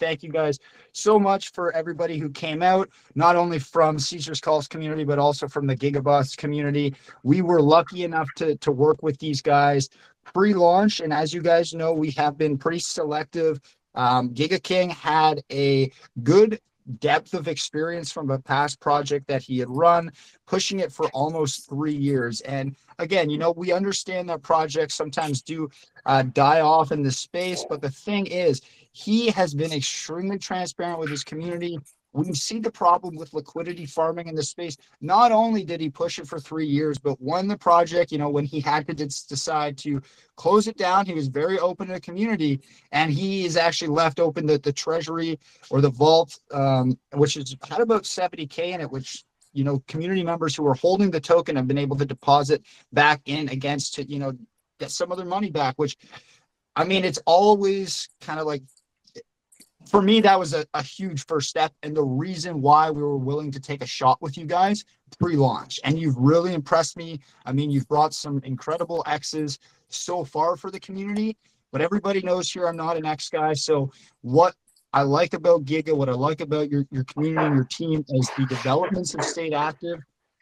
thank you guys so much for everybody who came out, not only from Caesar's Calls community, but also from the Gigabots community. We were lucky enough to work with these guys pre-launch. And as you guys know, we have been pretty selective. Giga King had a good depth of experience from a past project that he had run, pushing it for almost 3 years. And again, you know, we understand that projects sometimes do die off in the space, but the thing is, he has been extremely transparent with his community. We see the problem with liquidity farming in the space. Not only did he push it for 3 years, but when the project, you know, when he had to decide to close it down, he was very open to the community, and he has actually left open the treasury or the vault, which has had about 70K in it, which, you know, community members who are holding the token have been able to deposit back in against to, you know, get some of their money back, which, I mean, it's always kind of like, for me, that was a huge first step, and the reason why we were willing to take a shot with you guys pre-launch. And you've really impressed me. I mean, you've brought some incredible X's so far for the community, but everybody knows here I'm not an X guy. So what I like about Giga, what I like about your community and your team is the developments have stayed active.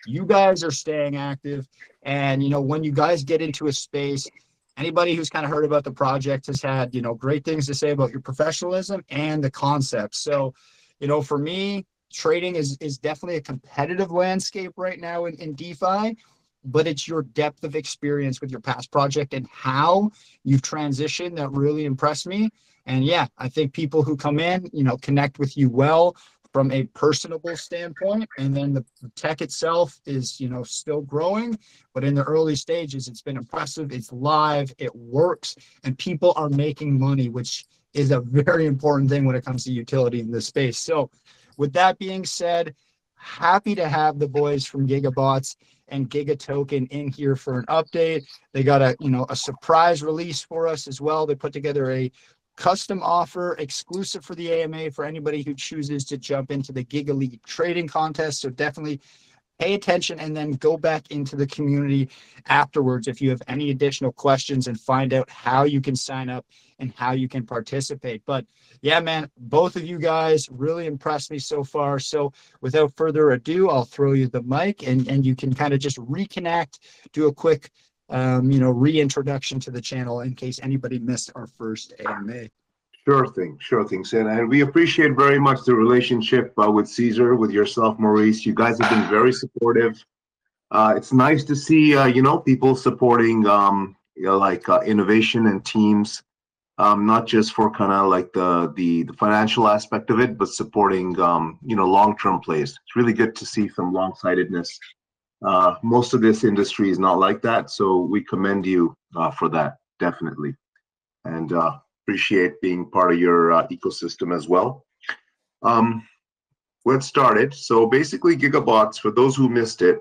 You guys are staying active. And, you know, when you guys get into a space, anybody who's kind of heard about the project has had, you know, great things to say about your professionalism and the concept. So, you know, for me, trading is definitely a competitive landscape right now in DeFi, but it's your depth of experience with your past project and how you've transitioned that really impressed me. And yeah, I think people who come in, you know, connect with you well from a personable standpoint, and then the tech itself is, you know, still growing, but in the early stages, it's been impressive. It's live, it works, and people are making money, which is a very important thing when it comes to utility in this space. So with that being said, happy to have the boys from Gigabots and Giga Token in here for an update. They got a, you know, a surprise release for us as well. They put together a custom offer exclusive for the AMA for anybody who chooses to jump into the Giga League trading contest. So definitely pay attention and then go back into the community afterwards if you have any additional questions and find out how you can sign up and how you can participate. But yeah, man, both of you guys really impressed me so far. So without further ado, I'll throw you the mic and you can kind of just reconnect, do a quick you know, reintroduction to the channel in case anybody missed our first AMA. Sure thing, Sid. And we appreciate very much the relationship with Caesar, with yourself, Maurice. You guys have been very supportive. It's nice to see, you know, people supporting, you know, like innovation and teams, not just for kind of like the financial aspect of it, but supporting, you know, long-term plays. It's really good to see some long-sightedness. Most of this industry is not like that, so we commend you for that, definitely, and appreciate being part of your ecosystem as well. Let's start it. So basically, Gigabots, for those who missed it,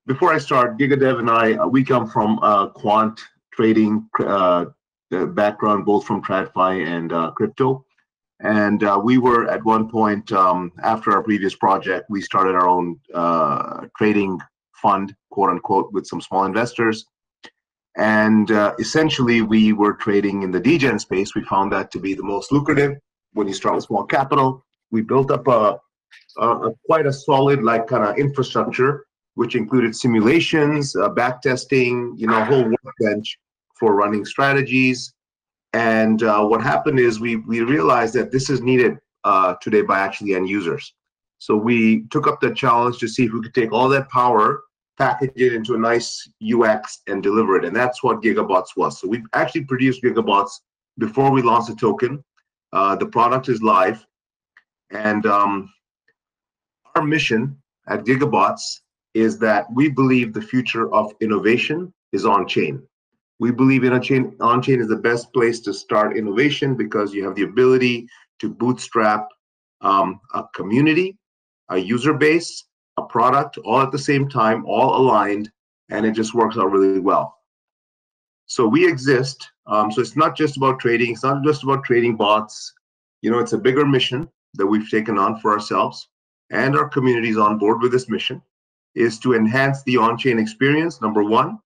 before I start, GigaDev and I, we come from quant trading background, both from TradFi and crypto. And we were at one point, after our previous project, we started our own trading fund, quote unquote, with some small investors. And essentially, we were trading in the degen space. We found that to be the most lucrative when you start with small capital. We built up quite a solid, like, kind of infrastructure, which included simulations, back testing, you know, a whole workbench for running strategies. And what happened is we realized that this is needed today by actually end users. So we took up the challenge to see if we could take all that power, package it into a nice UX, and deliver it. And that's what Gigabots was. So we actually produced Gigabots before we launched the token. The product is live. And our mission at Gigabots is that we believe the future of innovation is on-chain. We believe on-chain is the best place to start innovation because you have the ability to bootstrap a community, a user base, a product, all at the same time, all aligned, and it just works out really well. So we exist. So it's not just about trading. It's not just about trading bots. You know, it's a bigger mission that we've taken on for ourselves, and our community is on board with this mission, is to enhance the on-chain experience, number one,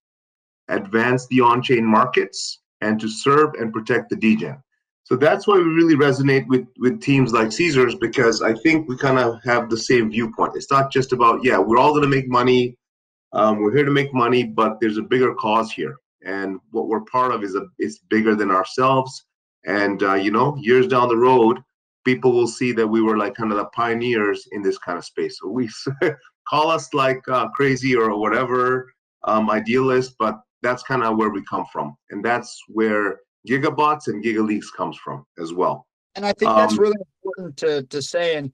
advance the on-chain markets, and to serve and protect the degen. So that's why we really resonate with teams like Caesars, because I think we kind of have the same viewpoint. It's not just about, yeah, we're all going to make money. We're here to make money, but there's a bigger cause here. And what we're part of is bigger than ourselves. And, years down the road, people will see that we were like kind of the pioneers in this kind of space. So we call us like crazy or whatever, idealist, but that's kind of where we come from. And that's where Gigabots and Giga Leagues comes from as well. And I think that's really important to say. And,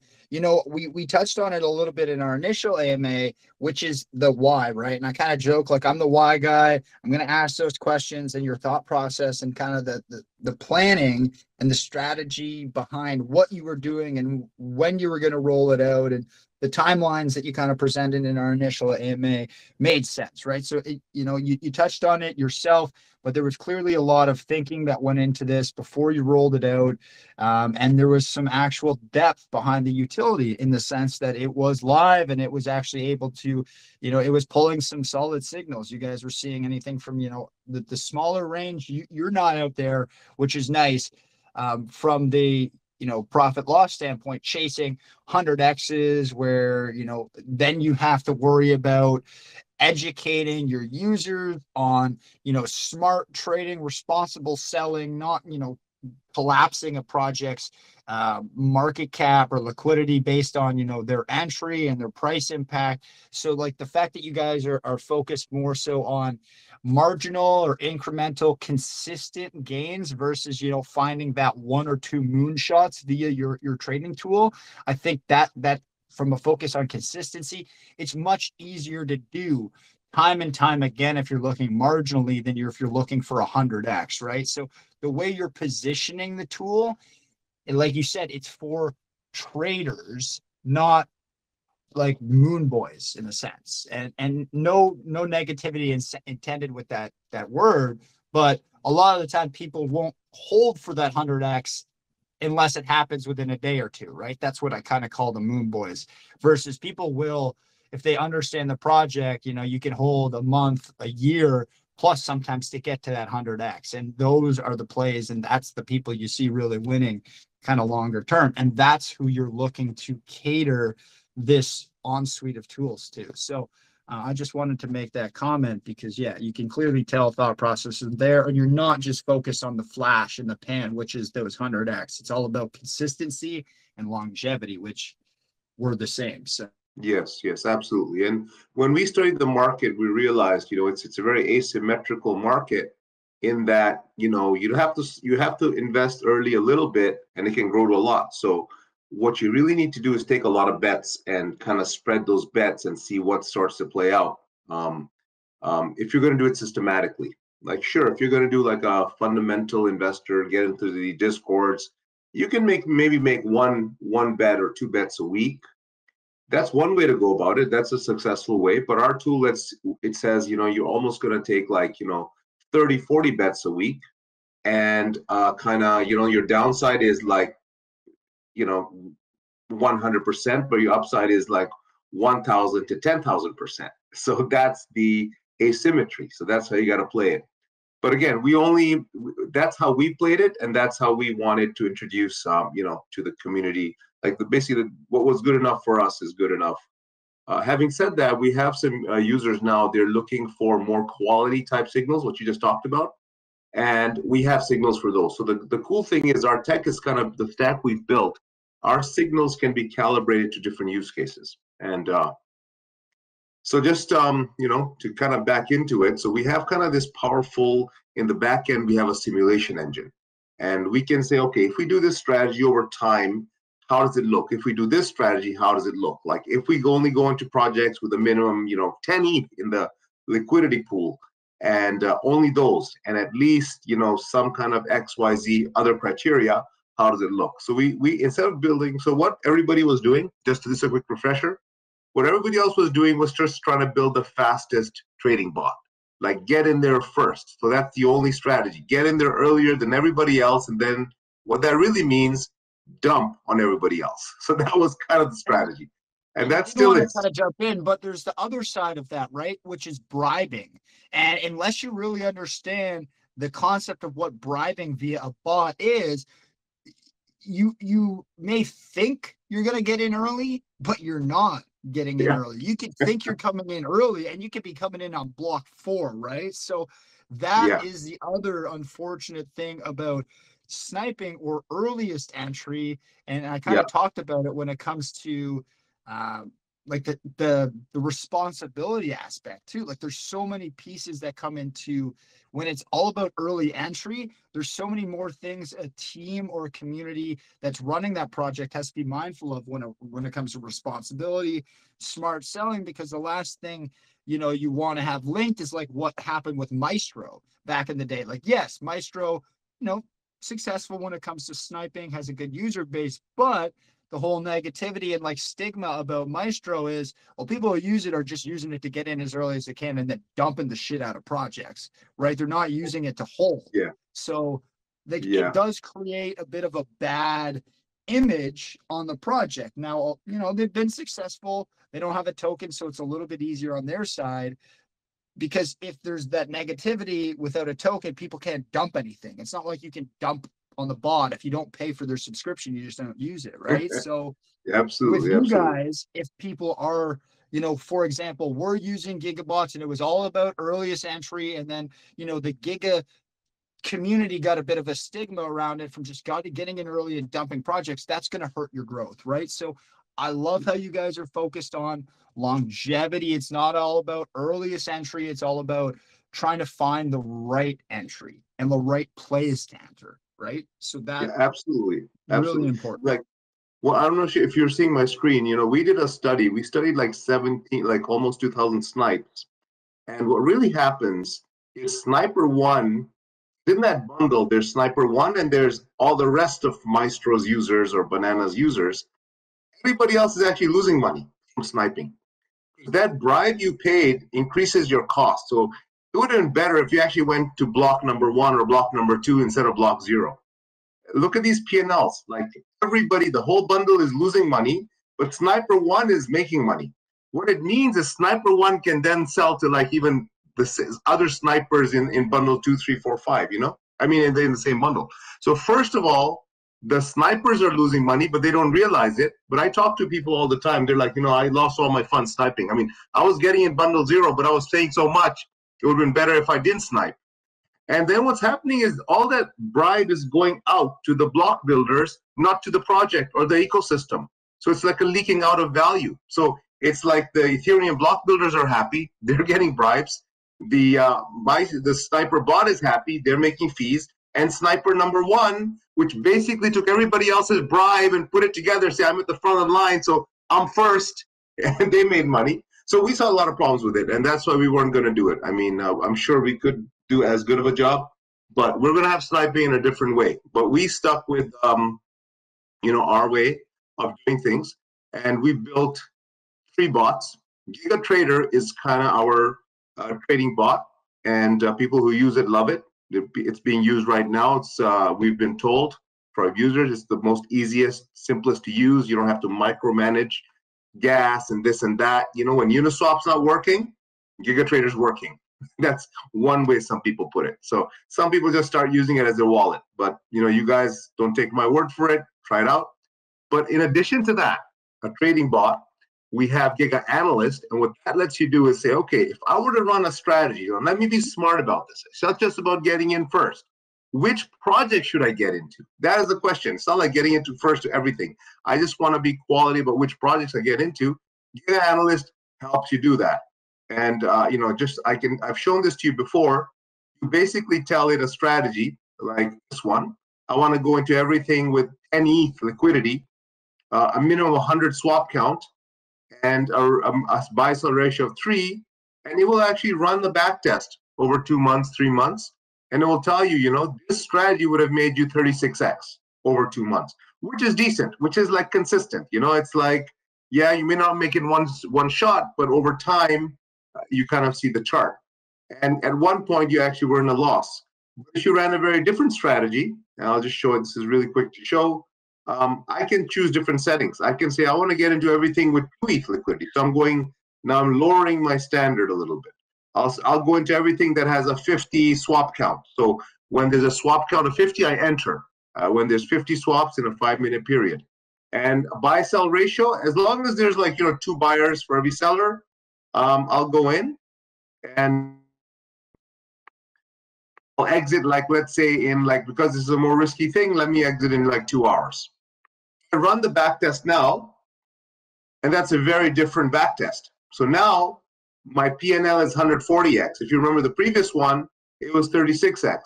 we touched on it a little bit in our initial AMA, which is the why, right? And I kind of joke, like, I'm the why guy. I'm going to ask those questions and your thought process and kind of the planning and the strategy behind what you were doing and when you were going to roll it out, and the timelines that you kind of presented in our initial AMA made sense, right? So, you touched on it yourself, but there was clearly a lot of thinking that went into this before you rolled it out. And there was some actual depth behind the utility, in the sense that it was live and it was actually able to, it was pulling some solid signals. You guys were seeing anything from, the smaller range. You're not out there, which is nice, from the, profit loss standpoint, chasing 100Xs where, then you have to worry about educating your users on, smart trading, responsible selling, not, collapsing a project's market cap or liquidity based on, their entry and their price impact. So like the fact that you guys are focused more so on marginal or incremental consistent gains versus, finding that one or two moonshots via your trading tool. I think that from a focus on consistency, it's much easier to do time and time again if you're looking marginally than if you're looking for 100X, right? So the way you're positioning the tool, and like you said, it's for traders, not like moon boys in a sense. And no negativity intended with that word, but a lot of the time people won't hold for that 100X unless it happens within a day or two, right? That's what I kind of call the moon boys, versus people will, if they understand the project, you can hold a month, a year, plus sometimes to get to that 100X. And those are the plays, and that's the people you see really winning kind of longer term. And that's who you're looking to cater this on suite of tools to. So I just wanted to make that comment because, yeah, you can clearly tell thought process is there, and you're not just focused on the flash in the pan, which is those 100X. It's all about consistency and longevity, which were the same. So yes, absolutely. And when we studied the market, we realized, it's a very asymmetrical market, in that, you have to invest early a little bit and it can grow to a lot. So what you really need to do is take a lot of bets and kind of spread those bets and see what starts to play out. If you're going to do it systematically, like, sure, if you're going to do like a fundamental investor, get into the discords, you can maybe make one bet or two bets a week. That's one way to go about it. That's a successful way. But our tool, it says, you're almost going to take like, 30, 40 bets a week. And kind of, your downside is like, 100%, but your upside is like 1,000 to 10,000%. So that's the asymmetry. So that's how you got to play it. But again, that's how we played it, and that's how we wanted to introduce, to the community. Like basically, what was good enough for us is good enough. Having said that, we have some users now. They're looking for more quality type signals, what you just talked about, and we have signals for those. So the cool thing is our tech is kind of the stack we've built. Our signals can be calibrated to different use cases, and so just to kind of back into it. So we have kind of this powerful, in the back end, we have a simulation engine, and we can say, okay, if we do this strategy over time, how does it look? If we do this strategy, how does it look? Like if we only go into projects with a minimum, 10 ETH in the liquidity pool, and only those, and at least, some kind of XYZ other criteria, how does it look? So we instead of building, so what everybody was doing, just this a quick refresher, what everybody else was doing was just trying to build the fastest trading bot, like get in there first. So that's the only strategy, get in there earlier than everybody else. And then what that really means, dump on everybody else. So that was kind of the strategy. And that still is. Kind of jump in, but there's the other side of that, right? Which is bribing. And unless you really understand the concept of what bribing via a bot is, you may think you're going to get in early, but you're not getting in early. You could think you're coming in early and you could be coming in on block 4, right? So that is the other unfortunate thing about sniping or earliest entry. And I kind of talked about it when it comes to like the responsibility aspect too. Like there's so many pieces that come into when it's all about early entry. There's so many more things a team or a community that's running that project has to be mindful of when it comes to responsibility, smart selling, because the last thing you want to have linked is like what happened with Maestro back in the day. Like, yes, Maestro, successful when it comes to sniping, has a good user base, but the whole negativity and like stigma about Maestro is, well, people who use it are just using it to get in as early as they can and then dumping the shit out of projects, right? They're not using it to hold. So it does create a bit of a bad image on the project. Now, they've been successful. They don't have a token, so it's a little bit easier on their side, because if there's that negativity without a token, people can't dump anything. It's not like you can dump on the bot. If you don't pay for their subscription, you just don't use it, right? So with you guys, if people are, for example, we're using Gigabots and it was all about earliest entry, and then the Giga community got a bit of a stigma around it from just getting in early and dumping projects, that's going to hurt your growth, right? So I love how you guys are focused on longevity. It's not all about earliest entry. It's all about trying to find the right entry and the right plays to enter, right? So that absolutely really important. Like, well, I don't know if you're seeing my screen. We did a study. We studied like 17, like almost 2,000 snipes. And what really happens is Sniper 1, in that bundle, there's Sniper 1 and there's all the rest of Maestro's users or Banana's users. Everybody else is actually losing money from sniping. That bribe you paid increases your cost. So it would have been better if you actually went to block number 1 or block number 2 instead of block 0. Look at these P&Ls. Like everybody, the whole bundle is losing money, but Sniper 1 is making money. What it means is Sniper 1 can then sell to like even the other snipers in bundle 2, 3, 4, 5, I mean, in the same bundle. So first of all, the snipers are losing money, but they don't realize it. But I talk to people all the time. They're like, I lost all my fun sniping. I mean, I was getting in bundle 0, but I was paying so much, it would have been better if I didn't snipe. And then what's happening is all that bribe is going out to the block builders, not to the project or the ecosystem. So it's like a leaking out of value. So it's like the Ethereum block builders are happy. They're getting bribes. The sniper bot is happy. They're making fees. And sniper number 1, which basically took everybody else's bribe and put it together, say, I'm at the front of the line, so I'm first, and they made money. So we saw a lot of problems with it, and that's why we weren't going to do it. I mean, I'm sure we could do as good of a job, but we're going to have sniping in a different way. But we stuck with, our way of doing things, and we built 3 bots. Giga Trader is kind of our trading bot, and people who use it love it. It's being used right now. It's we've been told for our users, it's the most easiest, simplest to use. You don't have to micromanage gas and this and that. When Uniswap's not working, GigaTrader's working. That's one way some people put it. So some people just start using it as their wallet. But you guys don't take my word for it. Try it out. But in addition to that, a trading bot, we have Giga Analyst, and what that lets you do is say, okay, if I were to run a strategy, and let me be smart about this. It's not just about getting in first. Which project should I get into? That is the question. It's not like getting into first to everything. I just want to be quality about which projects I get into. Giga Analyst helps you do that. And I've shown this to you before. You basically tell it a strategy like this one. I want to go into everything with 10 ETH liquidity, a minimum of 100 swap count, and a buy-sell ratio of 3, and it will actually run the back test over 2 months, 3 months, and it will tell you, this strategy would have made you 36x over 2 months, which is decent, which is like consistent. It's like, yeah, you may not make it one shot, but over time, you kind of see the chart. And at one point, you actually were in a loss. If you ran a very different strategy, and I'll just show it, this is really quick to show, I can choose different settings. I can say I want to get into everything with 2 ETH liquidity. So I'm lowering my standard a little bit. I'll go into everything that has a 50 swap count. So when there's a swap count of 50, I enter. When there's 50 swaps in a 5-minute period. And buy sell ratio, as long as there's like, 2 buyers for every seller, I'll go in and I'll exit, like, let's say in like, because this is a more risky thing, let me exit in like 2 hours. I run the back test now, and that's a very different back test. So now my PNL is 140x. If you remember the previous one, it was 36x.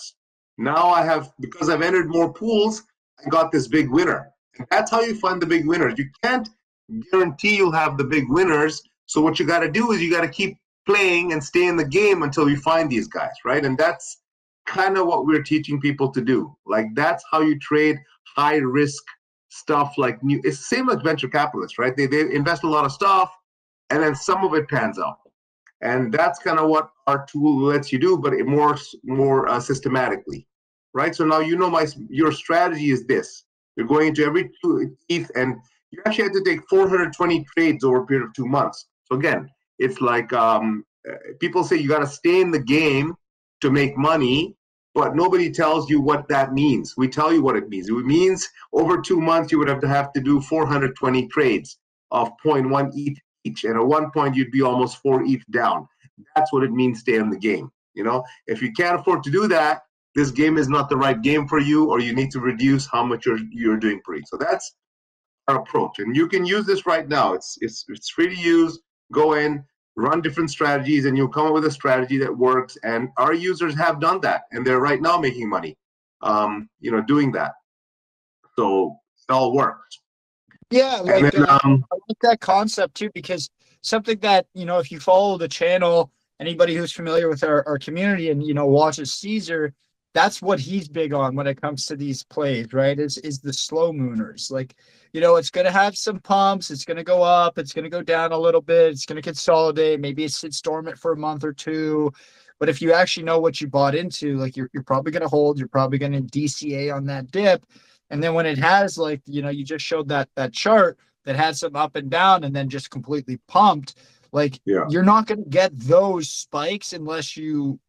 Now I have, because I've entered more pools, I got this big winner. And that's how you find the big winners. You can't guarantee you'll have the big winners. So what you got to do is you got to keep playing and stay in the game until you find these guys, right? And that's kind of what we're teaching people to do. Like, that's how you trade high risk stuff. Like, it's the same like venture capitalists, right? They invest a lot of stuff, and then some of it pans out. And that's kind of what our tool lets you do, but it more systematically, right? So now your strategy is this. You're going into every ETH, and you actually have to take 420 trades over a period of 2 months. So again, it's like people say you got to stay in the game to make money, but nobody tells you what that means. We tell you what it means. It means over 2 months, you would have to do 420 trades of 0.1 ETH each. And at one point, you'd be almost 4 ETH down. That's what it means, stay in the game. If you can't afford to do that, this game is not the right game for you, or you need to reduce how much you're doing per ETH. So that's our approach. And you can use this right now. It's free to use. Go in, run different strategies, and you'll come up with a strategy that works. And our users have done that, and they're right now making money, doing that. So it all works. Yeah, like I like that concept too, because something that, if you follow the channel, anybody who's familiar with our community and, watches Caesar, that's what he's big on when it comes to these plays, right? Is the slow mooners. Like, it's going to have some pumps. It's going to go up. It's going to go down a little bit. It's going to consolidate. Maybe it sits dormant for a month or two. But if you actually know what you bought into, like, you're probably going to hold. You're probably going to DCA on that dip. And then when it has, like, you just showed that chart that had some up and down and then just completely pumped, like, you're not going to get those spikes unless you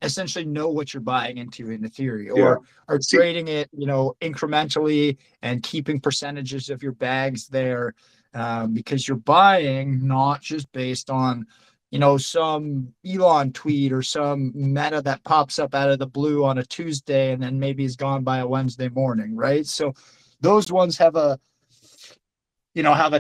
essentially know what you're buying into in the theory, or are trading it, incrementally and keeping percentages of your bags there, because you're buying not just based on, some Elon tweet or some meta that pops up out of the blue on a Tuesday and then maybe is gone by a Wednesday morning, right? So those ones have a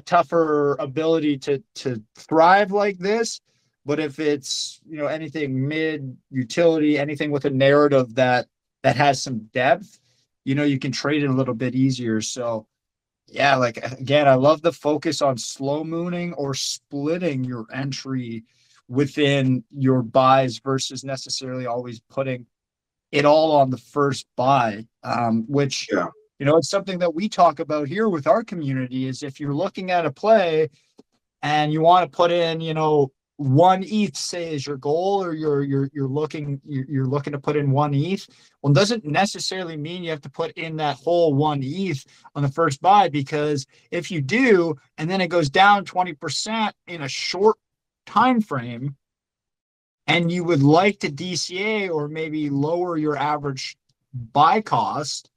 tougher ability to thrive like this. But if it's, anything mid utility, anything with a narrative that has some depth, you can trade it a little bit easier. So yeah, like, again, I love the focus on slow mooning or splitting your entry within your buys versus necessarily always putting it all on the first buy, which, it's something that we talk about here with our community. Is if you're looking at a play and you want to put in, 1 ETH, say, is your goal, or you're looking to put in 1 ETH. Well, it doesn't necessarily mean you have to put in that whole 1 ETH on the first buy, because if you do, and then it goes down 20% in a short time frame, and you would like to DCA or maybe lower your average buy cost,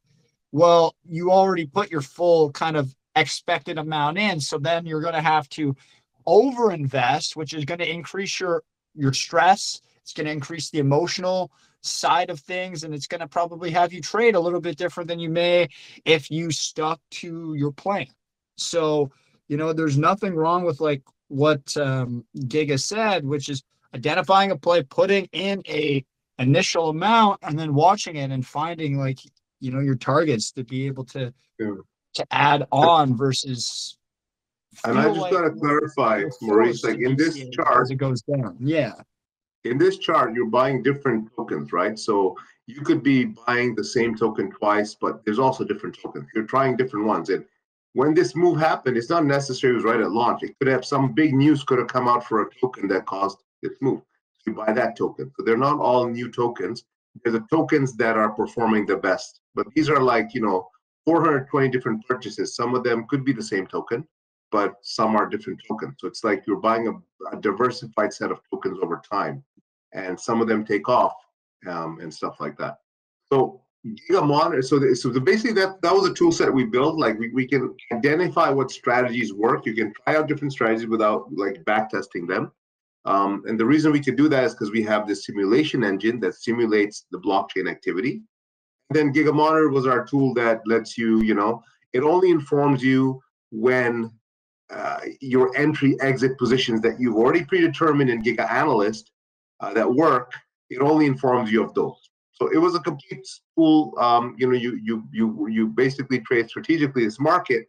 well, you already put your full kind of expected amount in. So then you're going to have to overinvest, which is going to increase your stress. It's going to increase the emotional side of things, and it's going to probably have you trade a little bit different than you may if you stuck to your plan. So, there's nothing wrong with, like, what Giga said, which is identifying a play, putting in a initial amount, and then watching it and finding, like, your targets to be able to add on versus. And I just got to clarify, Maurice, like, in this chart, as it goes down. Yeah. In this chart, you're buying different tokens, right? So you could be buying the same token twice, but there's also different tokens. You're trying different ones. And when this move happened, it's not necessarily it was right at launch. It could have some big news could have come out for a token that caused this move. So you buy that token. So they're not all new tokens. They're the tokens that are performing the best. But these are like, 420 different purchases. Some of them could be the same token, but some are different tokens. So it's like you're buying a diversified set of tokens over time. and some of them take off and stuff like that. So Giga Monitor, so basically that was a tool set we built. Like we can identify what strategies work. You can try out different strategies without like back testing them. And the reason we can do that is because we have this simulation engine that simulates the blockchain activity. And then Giga Monitor was our tool that lets you, it only informs you when your entry exit positions that you've already predetermined in Giga Analyst that work, it only informs you of those. So it was a complete tool. You basically trade strategically this market.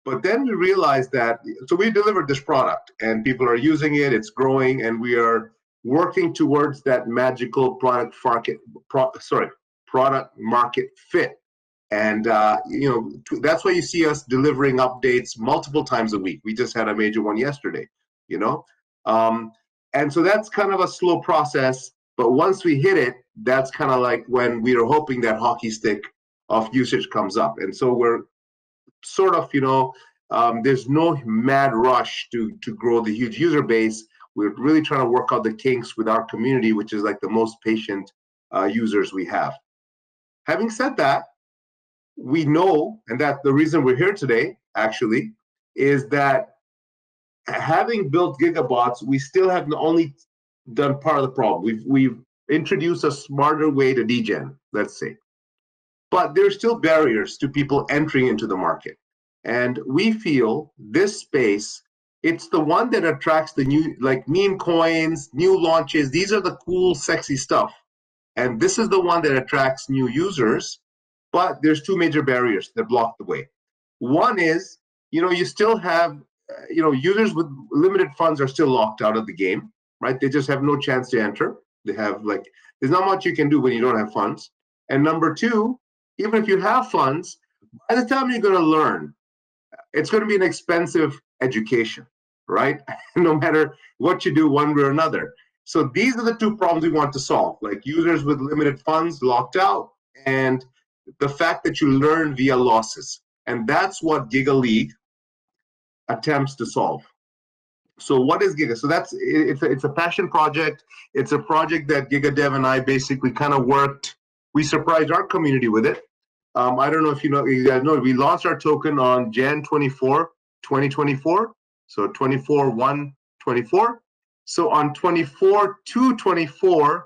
But then we realized that, so we delivered this product and people are using it, it's growing, and we are working towards that magical product market fit. And that's why you see us delivering updates multiple times a week. We just had a major one yesterday, and so that's kind of a slow process. But once we hit it, that's kind of like when we are hoping that hockey stick of usage comes up. And so we're sort of, there's no mad rush to grow the huge user base. We're really trying to work out the kinks with our community, which is like the most patient users we have. Having said that, we know, and that the reason we're here today actually is that having built Gigabots, we still have only done part of the problem. We've introduced a smarter way to degen, let's say. But there's still barriers to people entering into the market. And we feel this space, it's the one that attracts the new, like meme coins, new launches. These are the cool, sexy stuff. And this is the one that attracts new users. But there's two major barriers that block the way. One is, you still have, users with limited funds are still locked out of the game, right? They just have no chance to enter. They have there's not much you can do when you don't have funds. And number two, even if you have funds, by the time you're going to learn, it's going to be an expensive education, right? No matter what you do one way or another. So these are the two problems we want to solve, like users with limited funds locked out, and the fact that you learn via losses. And that's what Giga League attempts to solve. So what is Giga? So it's a passion project. It's a project that Giga Dev and I basically kind of worked. We surprised our community with it. I don't know if you guys know, we launched our token on Jan 24, 2024. So 24/1/24. So on 24/2/24,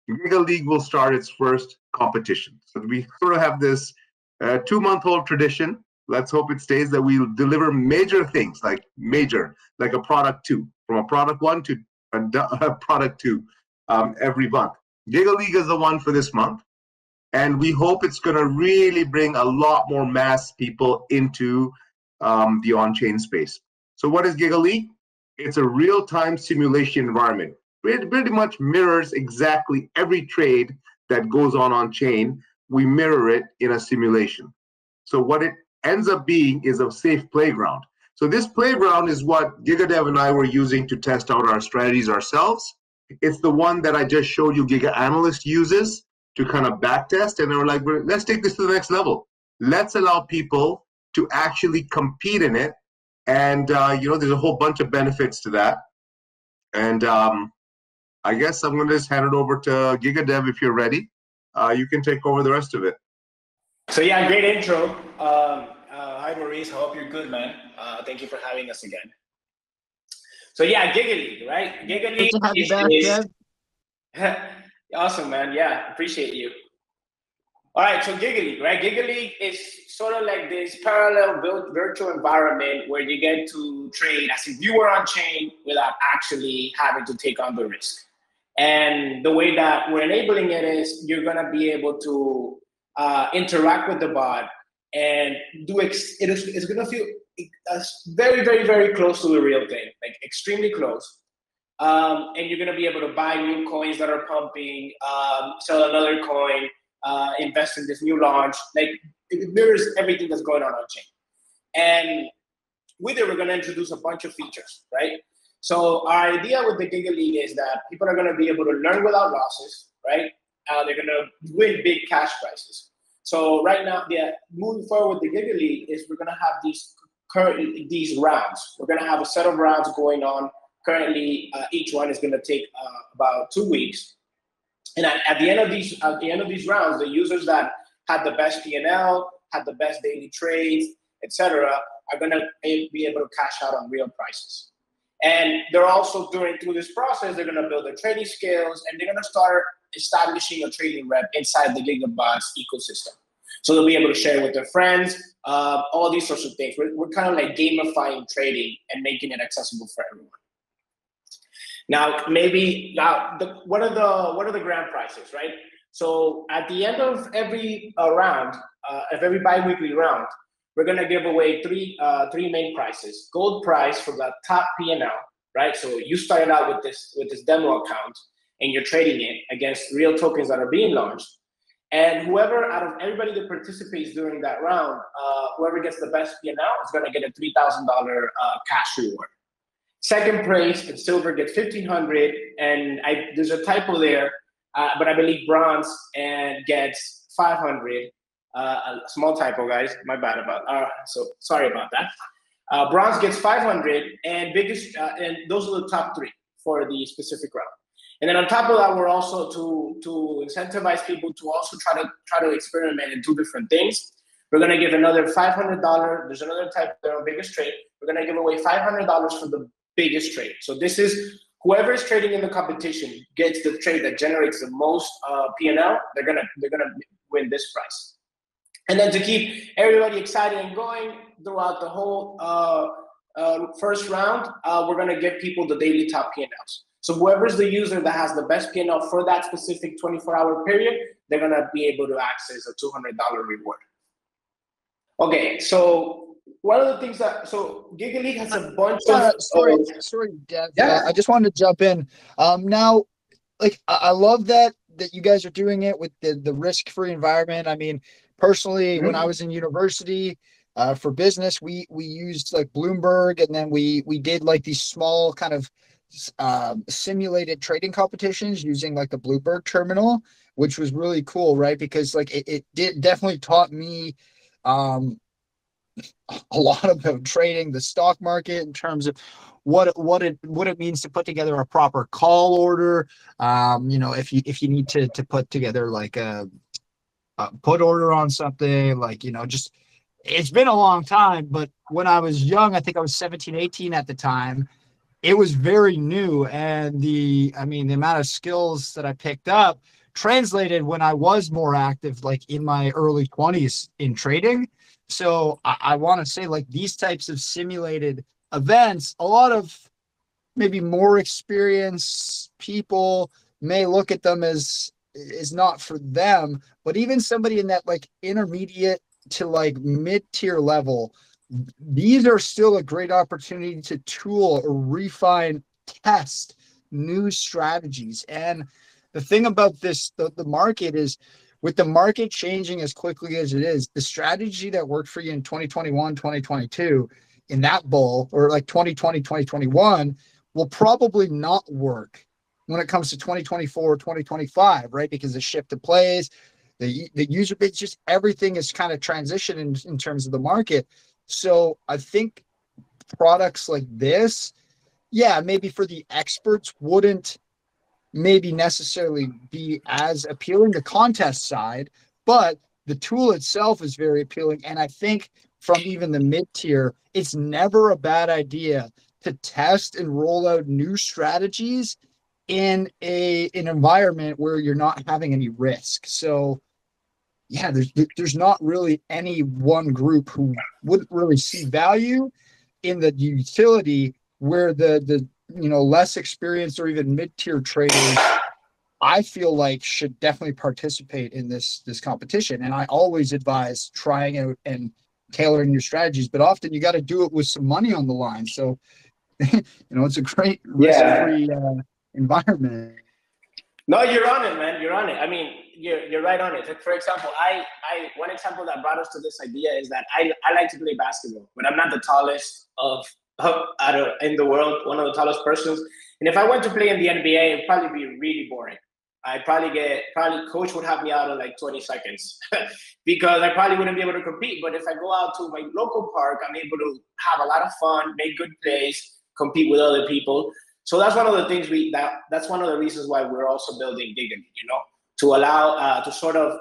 Giga League will start its first competition. So we sort of have this 2-month-old tradition. Let's hope it stays, that we'll deliver major things, like a product 2, from a product 1 to a product 2 every month. Giga League is the one for this month. And we hope it's going to really bring a lot more mass people into the on-chain space. So what is Giga League? It's a real-time simulation environment. It pretty much mirrors exactly every trade that goes on-chain. We mirror it in a simulation. So what it ends up being is a safe playground. So this playground is what GigaDev and I were using to test out our strategies ourselves. It's the one that I just showed you Giga Analyst uses to kind of backtest, and they were like, let's take this to the next level. Let's allow people to actually compete in it. And, there's a whole bunch of benefits to that. And I guess I'm going to just hand it over to GigaDev if you're ready. You can take over the rest of it. So yeah, great intro. Hi, Maurice. I hope you're good, man. Thank you for having us again. So yeah, Giga League, right? Giga League is awesome, man. Yeah, appreciate you. All right, so Giga League, right? Giga League is sort of like this parallel virtual environment where you get to trade as if you were on chain without actually having to take on the risk. And the way that we're enabling it is you're going to be able to interact with the bot and it's going to feel very, very, very close to the real thing, like extremely close. And you're going to be able to buy new coins that are pumping, sell another coin, invest in this new launch. Like it mirrors everything that's going on chain. And with it, we're going to introduce a bunch of features, right? So our idea with the Giga League is that people are going to be able to learn without losses, right? They're going to win big cash prizes. So right now, moving forward with the Giga League is we're going to have these rounds. We're going to have a set of rounds going on Currently, each one is going to take about 2 weeks. And at the end of these rounds, the users that had the best P&L, had the best daily trades, etc., are going to be able to cash out on real prices. And they're also through this process, they're going to build their trading skills, and they're going to start establishing a trading rep inside the Gigabots ecosystem. So they'll be able to share it with their friends, all these sorts of things. We're kind of like gamifying trading and making it accessible for everyone. Now, what are the grand prices, right? So at the end of every round, of every bi-weekly round, we're gonna give away three main prizes. Gold prize for the top P&L, right? So you started out with this demo account and you're trading it against real tokens that are being launched. And whoever out of everybody that participates during that round, whoever gets the best P&L is gonna get a $3,000 cash reward. Second place in silver gets $1,500, and there's a typo there, but I believe bronze and gets $500. A small typo, guys. My bad about. So sorry about that. Bronze gets $500, and and those are the top three for the specific round. And then on top of that, we're also to incentivize people to also try to experiment and do different things. We're gonna give another $500. There's another type there on biggest trade. We're gonna give away $500 for the biggest trade. So this is whoever is trading in the competition gets the trade that generates the most P&L. They're gonna win this prize. And then to keep everybody excited and going throughout the whole first round, we're gonna give people the daily top P&Ls. So whoever's the user that has the best P&L for that specific 24-hour period, they're gonna be able to access a $200 reward. Okay, so one of the things so Giga League has a bunch of sorry, Dev. Yeah. I just wanted to jump in. Now, like I love that you guys are doing it with the risk-free environment. I mean, personally, when I was in university for business, we used like Bloomberg, and then we did like these small kind of simulated trading competitions using like the Bloomberg terminal, which was really cool, right? Because like it definitely taught me a lot about trading the stock market in terms of what it means to put together a proper call order. You know, if you need to put together like a put order on something, like, you know, just it's been a long time, but when I was young, I think I was 17, 18 at the time, it was very new. And the amount of skills that I picked up translated when I was more active, like in my early 20s in trading. So I want to say, like, these types of simulated events, a lot of maybe more experienced people may look at them as is not for them, but even somebody in that like intermediate to like mid-tier level, these are still a great opportunity to tool or refine, test new strategies. And the thing about this, the market is, with the market changing as quickly as it is, the strategy that worked for you in 2021, 2022 in that bull, or like 2020, 2021, will probably not work when it comes to 2024, 2025, right? Because the shift of plays, the user base, just everything is kind of transitioning in terms of the market. So I think products like this, yeah, maybe for the experts wouldn't maybe necessarily be as appealing, the contest side, but the tool itself is very appealing. And I think from even the mid-tier, it's never a bad idea to test and roll out new strategies in an environment where you're not having any risk. So yeah, there's not really any one group who wouldn't really see value in the utility, where the you know, less experienced or even mid-tier traders, I feel like, should definitely participate in this competition. And I always advise trying out and tailoring your strategies, but often you got to do it with some money on the line. So, you know, it's a great risk-free environment. No, you're on it, man. You're on it. I mean, you're right on it. Like, for example, one example that brought us to this idea is that I like to play basketball, but I'm not the tallest in the world, one of the tallest persons. And if I went to play in the NBA, it'd probably be really boring. I'd probably coach would have me out in like 20 seconds because I probably wouldn't be able to compete. But if I go out to my local park, I'm able to have a lot of fun, make good plays, compete with other people. So that's one of the things that's one of the reasons why we're also building Giga League, you know, to allow to sort of,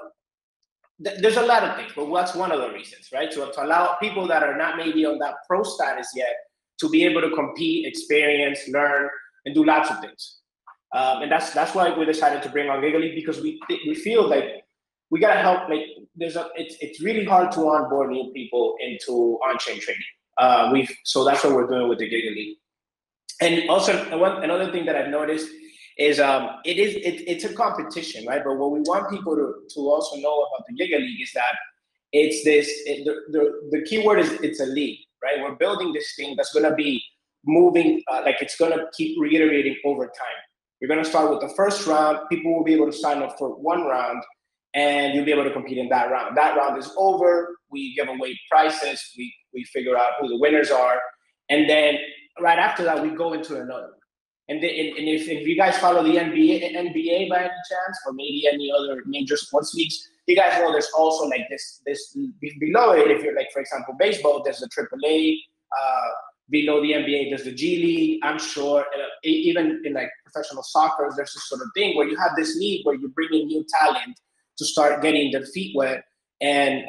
there's a lot of things, but that's one of the reasons, right? To allow people that are not maybe on that pro status yet to be able to compete, experience, learn, and do lots of things. And that's why we decided to bring on Giga League, because we feel like we gotta help. Like it's really hard to onboard new people into on-chain trading. So that's what we're doing with the Giga League. And also another thing that I've noticed is it's a competition, right? But what we want people to also know about the Giga League is that it's the keyword is it's a league, right? We're building this thing that's gonna be moving, like it's gonna keep reiterating over time. We're gonna start with the first round. People will be able to sign up for one round, and you'll be able to compete in that round. That round is over. We give away prizes. We figure out who the winners are, and then right after that, we go into another. And if you guys follow the NBA by any chance, or maybe any other major sports leagues, you guys know there's also like this below it. If you're like, for example, baseball, there's the AAA. Below the NBA, there's the G League. I'm sure even in like professional soccer, there's this sort of thing where you have this league where you bring in new talent to start getting their feet wet and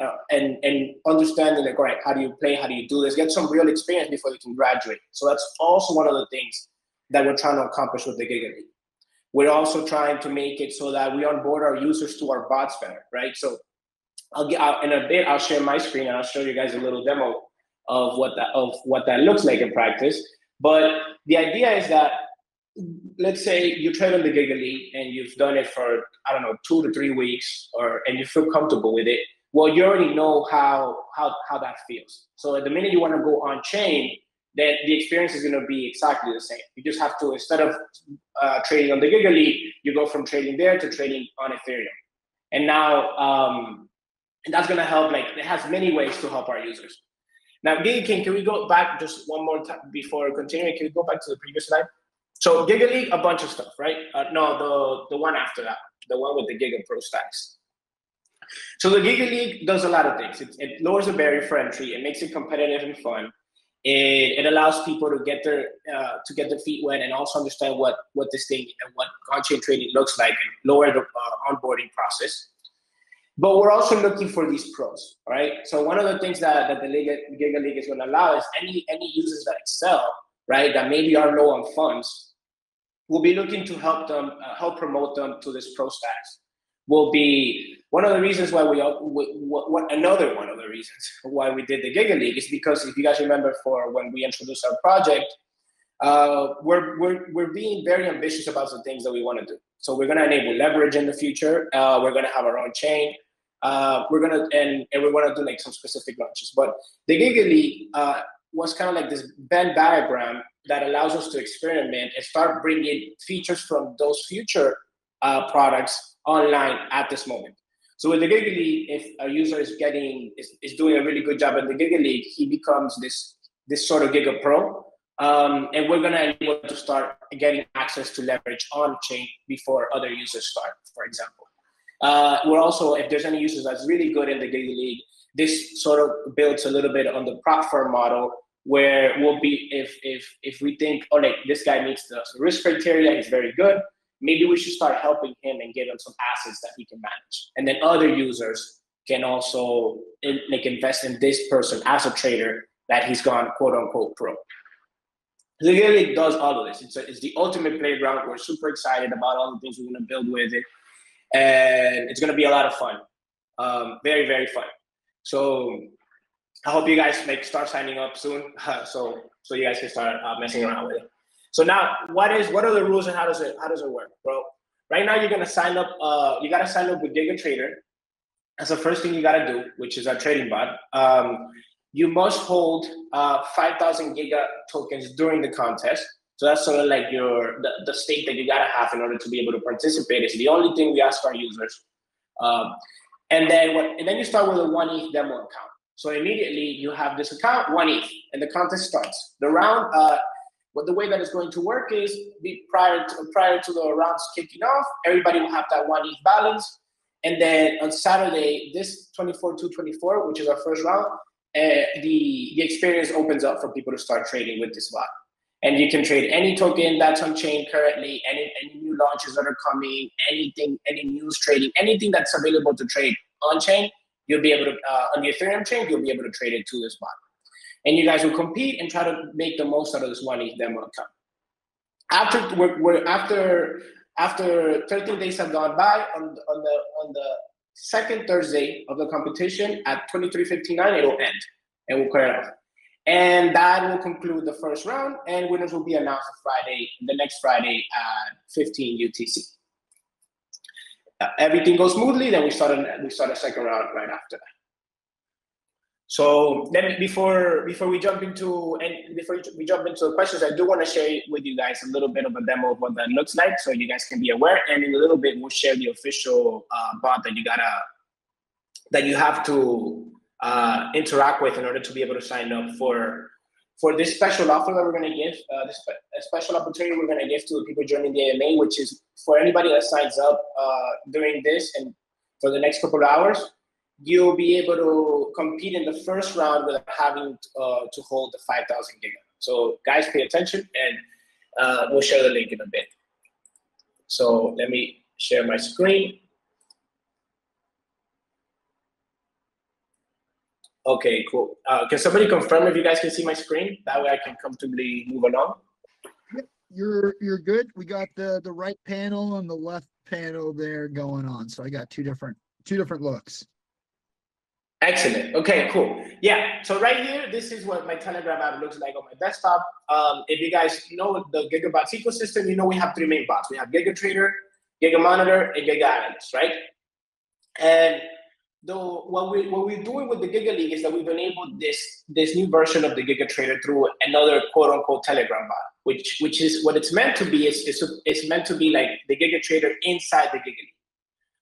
understanding like, all right, how do you play? How do you do this? Get some real experience before they can graduate. So that's also one of the things that we're trying to accomplish with the Giga League. We're also trying to make it so that we onboard our users to our bots better, right? So in a bit, I'll share my screen and I'll show you guys a little demo of what that looks like in practice. But the idea is that, let's say you trade on the Giga League and you've done it for, I don't know, 2 to 3 weeks, and you feel comfortable with it. Well, you already know how that feels. So at the minute you want to go on chain, then the experience is going to be exactly the same. You just have to, instead of trading on the Giga League, you go from trading there to trading on Ethereum. And now that's going to help. Like, it has many ways to help our users. Now, Giga King, can we go back just one more time before continuing? Can we go back to the previous slide? So Giga League, a bunch of stuff, right? No, the one after that, the one with the Giga Pro status. So the Giga League does a lot of things. It lowers the barrier for entry. It makes it competitive and fun. It allows people to get their feet wet and also understand what this thing and what on-chain trading looks like, and lower the onboarding process. But we're also looking for these pros, right? So one of the things that the Giga League is going to allow is any users that excel, right, that maybe are low on funds, we'll be looking to help them, help promote them to this pro status. Will be one of the reasons why another one of the reasons why we did the Giga League is because, if you guys remember, for when we introduced our project, we're being very ambitious about the things that we want to do. So we're going to enable leverage in the future. We're going to have our own chain. We're going to we want to do like some specific launches. But the Giga League was kind of like this Venn diagram that allows us to experiment and start bringing features from those future products online at this moment. So with the Giga League, if a user is doing a really good job in the Giga League, he becomes this sort of Giga Pro. And we're going to enable to start getting access to leverage on chain before other users start, for example. We're also, if there's any users that's really good in the Giga League, this sort of builds a little bit on the prop firm model, where we'll be, if we think, oh, like this guy meets the risk criteria, he's very good, maybe we should start helping him and give him some assets that he can manage. And then other users can also invest in this person as a trader that he's gone quote unquote pro. The Giga League does all of this. It's the ultimate playground. We're super excited about all the things we're going to build with it. And it's going to be a lot of fun. Very, very fun. So I hope you guys start signing up soon, so you guys can start messing around with it. So now, what are the rules and how does it work, bro? Right now, you're gonna sign up. You gotta sign up with Giga Trader. That's the first thing you gotta do, which is our trading bot. You must hold 5,000 Giga tokens during the contest. So that's sort of like the stake that you gotta have in order to be able to participate. It's the only thing we ask our users. And then you start with a 1 ETH demo account. So immediately you have this account, 1 ETH, and the contest starts. The round, the way that it's going to work is prior to the rounds kicking off, everybody will have that 1 ETH balance. And then on Saturday, this 24/2/24, which is our first round, the experience opens up for people to start trading with this bot. And you can trade any token that's on chain currently, any new launches that are coming, anything, any news trading, anything that's available to trade on chain, you'll be able to, on the Ethereum chain, you'll be able to trade it to this bot. And you guys will compete and try to make the most out of this money that will come. After 13 days have gone by, on the second Thursday of the competition at 23:59, it'll end, and we'll clear it off. And that will conclude the first round, and winners will be announced the next Friday at 15 UTC. Everything goes smoothly, then we start a second round right after that. So then before we jump into the questions, I do want to share with you guys a little bit of a demo of what that looks like, so you guys can be aware. And in a little bit, we'll share the official bot that you have to interact with in order to be able to sign up for this special offer that we're going to give, a special opportunity we're going to give to the people joining the AMA, which is for anybody that signs up during this and for the next couple of hours, you'll be able to compete in the first round without having to hold the 5,000 giga. So guys, pay attention, and we'll share the link in a bit. So let me share my screen. Okay, cool. Can somebody confirm if you guys can see my screen? That way I can comfortably move along. Yep, you're good. We got the right panel and the left panel there going on. So I got two different looks. Excellent. Okay, cool. Yeah, so right here, this is what my Telegram app looks like on my desktop. If you guys know the Gigabots ecosystem, you know we have three main bots. We have GigaTrader, GigaMonitor, and GigaAnalyst, right? And what we're doing with the Giga League is that we've enabled this new version of the GigaTrader through another quote-unquote Telegram bot, which is what it's meant to be. It's meant to be like the GigaTrader inside the Giga League.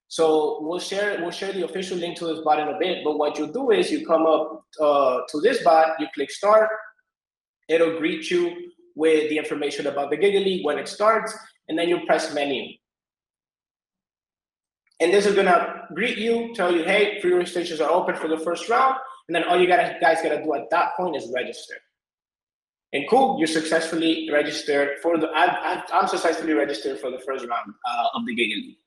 So we'll share the official link to this bot in a bit, but what you do is you come up to this bot, you click start, it'll greet you with the information about the Giga League when it starts, and then you press menu. And this is gonna greet you, tell you, hey, pre-registrations are open for the first round, and then all you guys gotta do at that point is register. And cool, you're successfully registered I'm successfully registered for the first round of the Giga League.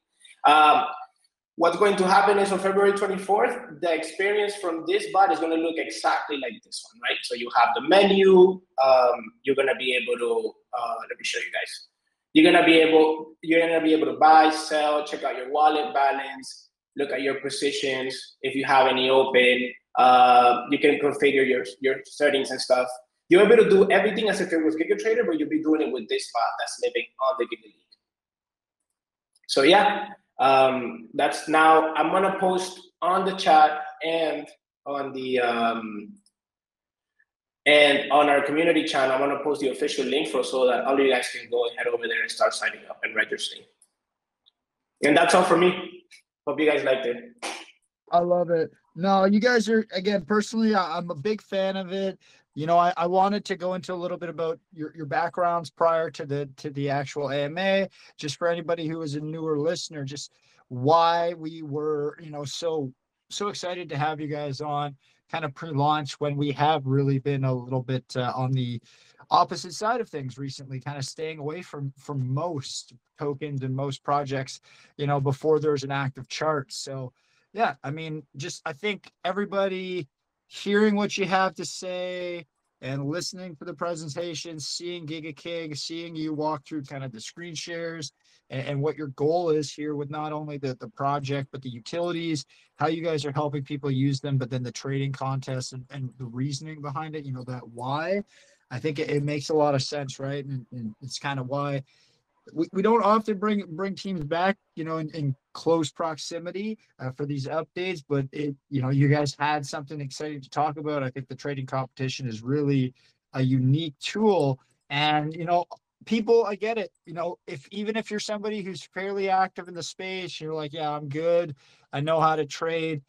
What's going to happen is on February 24th, the experience from this bot is going to look exactly like this one, right? So you have the menu. You're going to be able to, let me show you guys. You're going to be able to buy, sell, check out your wallet balance, look at your positions. If you have any open, you can configure your settings and stuff. You're able to do everything as if it was GigaTrader, but you'll be doing it with this bot that's living on the Giga League. So yeah. That's now I'm gonna post on the chat and on the and on our community channel. I'm gonna post the official link so that all of you guys can go and head over there and start signing up and registering. And that's all for me. Hope you guys liked it. I love it. No, you guys are, again, personally, I'm a big fan of it. You know, I wanted to go into a little bit about your backgrounds prior to the actual AMA, just for anybody who is a newer listener, just why we were, you know, so excited to have you guys on kind of pre-launch when we have really been a little bit on the opposite side of things recently, kind of staying away from most tokens and most projects, you know, before there's an active chart. So yeah, I mean, I think everybody hearing what you have to say and listening to the presentation, seeing Giga King, seeing you walk through kind of the screen shares and what your goal is here with not only the project, but the utilities, how you guys are helping people use them, but then the trading contests and the reasoning behind it, you know, that why. I think it makes a lot of sense, right? And it's kind of why we don't often bring teams back, you know, in close proximity for these updates, but you know, you guys had something exciting to talk about. I think the trading competition is really a unique tool, and you know, people, I get it. You know, even if you're somebody who's fairly active in the space, you're like, yeah, I'm good, I know how to trade.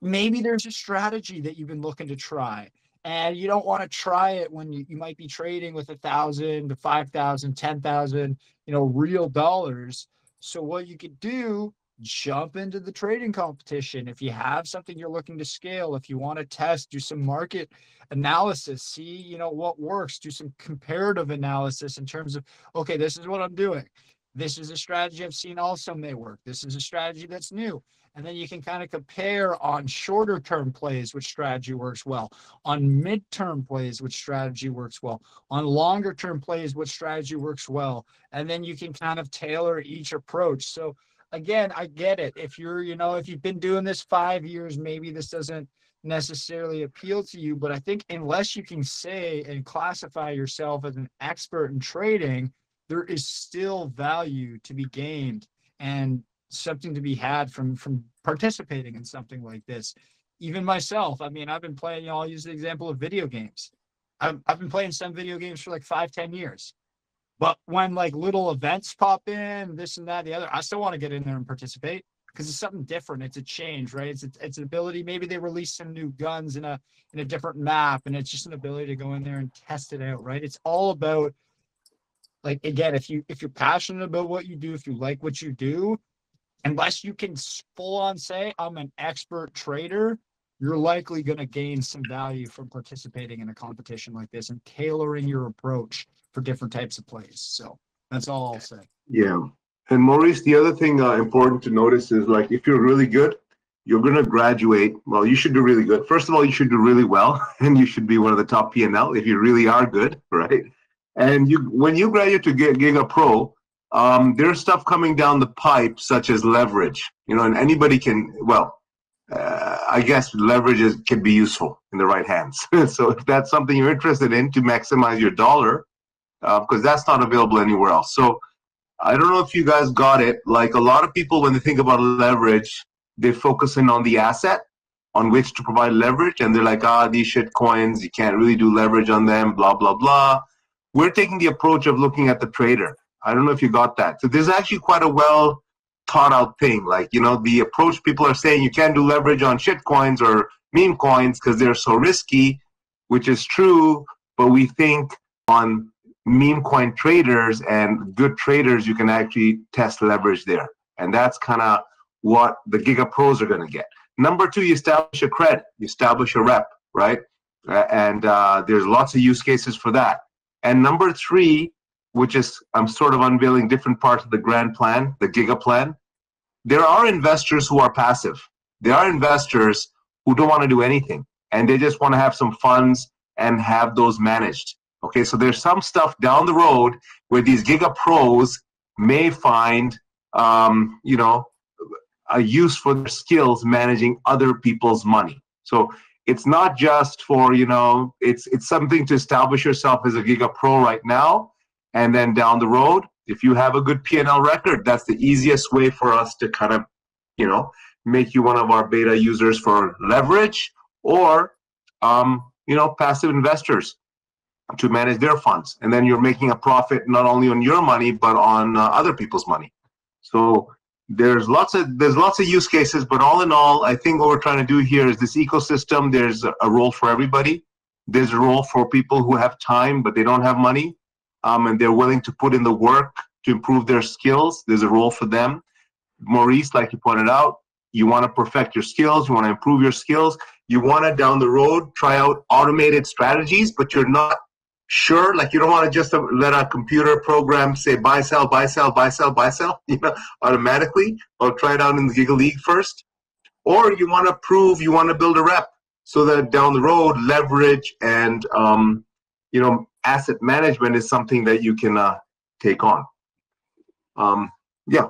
Maybe there's a strategy that you've been looking to try, and you don't want to try it when you might be trading with 1,000 to 5,000, 10,000, you know, real dollars. So what you could do jump into the trading competition. If you have something you're looking to scale, if you want to test, do some market analysis, see, you know, what works, do some comparative analysis in terms of, okay, this is what I'm doing. This is a strategy I've seen also may work. This is a strategy that's new. And then you can kind of compare on shorter term plays, which strategy works well, on midterm plays, which strategy works well, on longer term plays, which strategy works well. And then you can kind of tailor each approach. So again, I get it. If you're, you know, if you've been doing this 5 years, maybe this doesn't necessarily appeal to you. But I think unless you can say and classify yourself as an expert in trading, there is still value to be gained and something to be had from participating in something like this. Even myself, I mean, I've been playing, you know, I'll use the example of video games. I've been playing some video games for like 5-10 years. But when like little events pop in, this and that, the other, I still want to get in there and participate because it's something different. It's a change, right? It's an ability. Maybe they release some new guns in a different map, and it's just an ability to go in there and test it out, right? It's all about, like, again, if you're passionate about what you do, if you like what you do, unless you can full on say I'm an expert trader, you're likely going to gain some value from participating in a competition like this and tailoring your approach for different types of plays. So that's all I'll say. Yeah. And Maurice, the other thing important to notice is, like, if you're really good, you're going to graduate. Well, you should do really good. First of all, you should do really well, and you should be one of the top P&L if you really are good, right? And when you graduate to Giga Pro, there's stuff coming down the pipe, such as leverage, you know, and anybody can, well, I guess leverage can be useful in the right hands. So if that's something you're interested in to maximize your dollar, because that's not available anywhere else. So I don't know if you guys got it. Like, a lot of people, when they think about leverage, they focus in on the asset on which to provide leverage. And they're like, these shit coins, you can't really do leverage on them, blah, blah, blah. We're taking the approach of looking at the trader. I don't know if you got that. So there's actually quite a well thought out thing. Like, you know, the approach people are saying you can't do leverage on shit coins or meme coins because they're so risky, which is true. But we think on meme coin traders and good traders, you can actually test leverage there. And that's kind of what the Giga Pros are going to get. Number two, you establish a cred, you establish a rep, right? And there's lots of use cases for that. And number three, which is, I'm sort of unveiling different parts of the grand plan, the Giga plan. There are investors who are passive. There are investors who don't want to do anything, and they just want to have some funds and have those managed. Okay, so there's some stuff down the road where these Giga Pros may find, you know, a use for their skills managing other people's money. So it's not just for, you know, it's something to establish yourself as a Giga Pro right now, and then down the road, if you have a good P&L record, that's the easiest way for us to kind of, you know, make you one of our beta users for leverage, or, you know, passive investors to manage their funds. And then you're making a profit not only on your money, but on other people's money. So there's lots of use cases, but all in all, I think what we're trying to do here is this ecosystem. There's a role for everybody. There's a role for people who have time, but they don't have money, and they're willing to put in the work to improve their skills. There's a role for them. Maurice, like you pointed out, you want to perfect your skills. You want to improve your skills. You want to, down the road, try out automated strategies, but you're not sure, like you don't want to just let a computer program say buy, sell, buy, sell, buy, sell, buy, sell, you know, automatically, or try it out in the Giga League first. Or you want to prove, you want to build a rep so that down the road, leverage and, you know, asset management is something that you can take on. Yeah.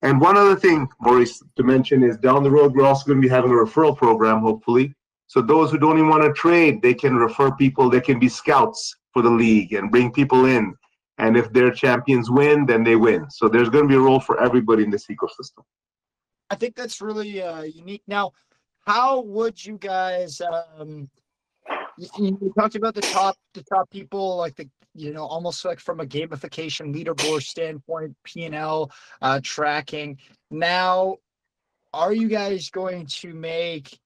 And one other thing, Maurice, to mention is down the road, we're also going to be having a referral program, hopefully. So those who don't even want to trade, they can refer people. They can be scouts for the league and bring people in. And if their champions win, then they win. So there's going to be a role for everybody in this ecosystem. I think that's really unique. Now, how would you guys, you talked about the top people, like the, you know, almost like from a gamification leaderboard standpoint, P&L tracking. Now, are you guys going to make,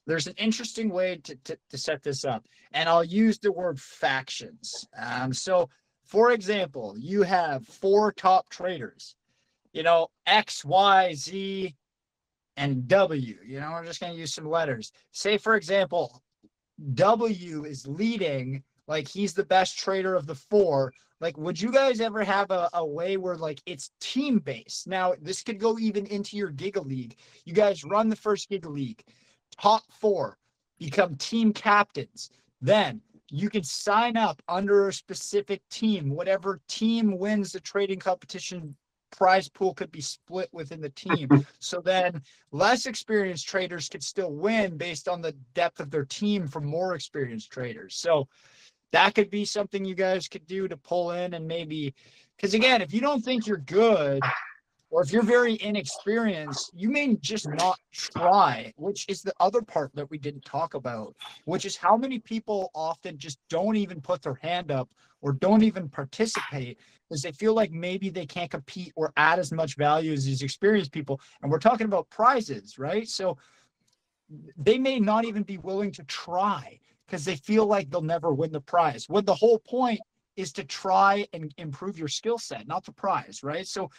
there's an interesting way to set this up, and I'll use the word factions. So, for example, you have 4 top traders. you know, X, Y, Z, and W. You know, we're just going to use some letters. Say, for example, W is leading, like he's the best trader of the 4. Like, would you guys ever have a way where like it's team based? Now, this could go even into your Giga League. You guys run the first Giga League, top 4 become team captains. Then you can sign up under a specific team. Whatever team wins the trading competition, prize pool could be split within the team. So then less experienced traders could still win based on the depth of their team from more experienced traders. So that could be something you guys could do to pull in, and maybe, because again, if you don't think you're good, or if you're very inexperienced, you may just not try, which is the other part that we didn't talk about, which is how many people often just don't even put their hand up or don't even participate because they feel like maybe they can't compete or add as much value as these experienced people. And we're talking about prizes, right? So they may not even be willing to try because they feel like they'll never win the prize, when the whole point is to try and improve your skill set, not the prize, right? So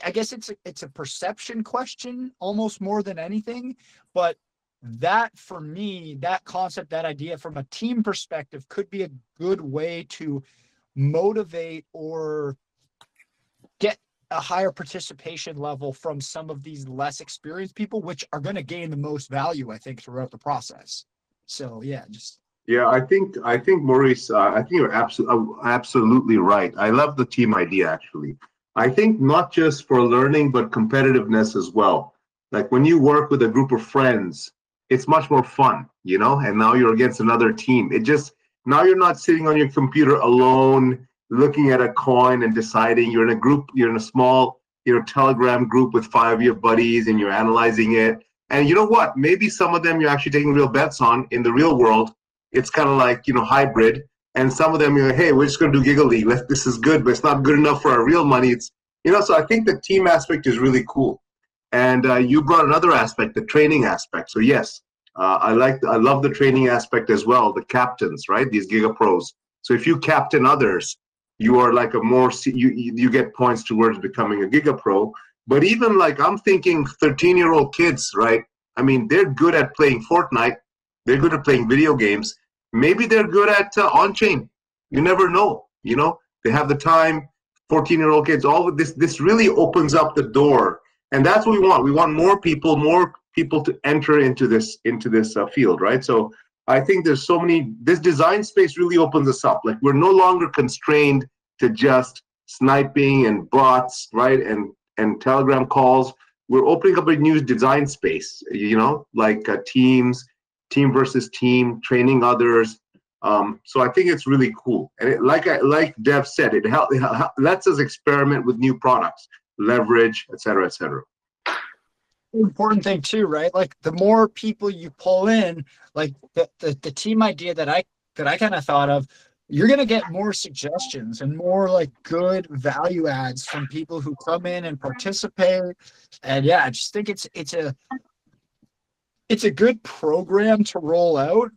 I guess it's a perception question almost more than anything, but that for me, that concept, that idea from a team perspective could be a good way to motivate or get a higher participation level from some of these less experienced people, which are going to gain the most value, I think, throughout the process. So yeah, I think Maurice, I think you're absolutely right. I love the team idea, actually. I think not just for learning, but competitiveness as well. Like when you work with a group of friends, it's much more fun, you know, and now you're against another team. Now you're not sitting on your computer alone, looking at a coin and deciding. You're in a group, you're in a small, Telegram group with 5 of your buddies, and you're analyzing it. And you know what? Maybe some of them you're actually taking real bets on in the real world. It's kind of like, hybrid. And some of them, you're like, hey, we're just going to do Giga League. This is good, but it's not good enough for our real money. So I think the team aspect is really cool. And you brought another aspect, the training aspect. So yes, I love the training aspect as well. The captains, right? These Giga Pros. So if you captain others, you are like you get points towards becoming a Giga Pro. But even like I'm thinking 13-year-old kids, right? I mean, they're good at playing Fortnite. They're good at playing video games. Maybe they're good at on-chain. You never know, They have the time, 14-year-old kids, all of this really opens up the door. And that's what we want. We want more people to enter into this field, right? So I think there's this design space really opens us up. Like we're no longer constrained to just sniping and bots, right? And Telegram calls. We're opening up a new design space, like teams, team versus team, training others. So I think it's really cool. And like Dev said, it lets us experiment with new products, leverage, et cetera, et cetera. Important thing too, right? Like the more people you pull in, like the team idea that I kind of thought of, you're going to get more suggestions and more like good value adds from people who come in and participate. And yeah, I just think it's a good program to roll out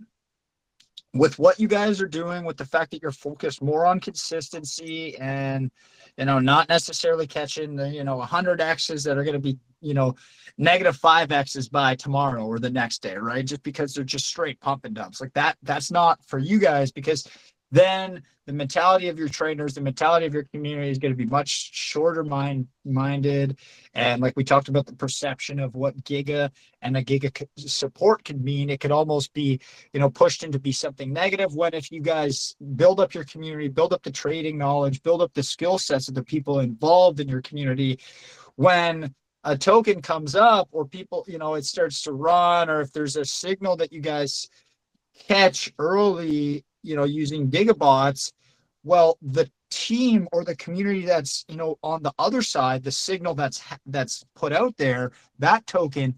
with what you guys are doing, with the fact that you're focused more on consistency and, not necessarily catching the, 100 X's that are going to be, negative 5 X's by tomorrow or the next day, right? Just because they're just straight pump and dumps like that. That's not for you guys, because then the mentality of your trainers, the mentality of your community is going to be much shorter minded. And like we talked about, the perception of what Giga and a Giga support can mean, it could almost be, pushed into be something negative, when if you guys build up your community, build up the trading knowledge, build up the skill sets of the people involved in your community, when a token comes up or people, it starts to run, or if there's a signal that you guys catch early, using Gigabots, well, the team or the community that's, on the other side, the signal that's put out there, that token,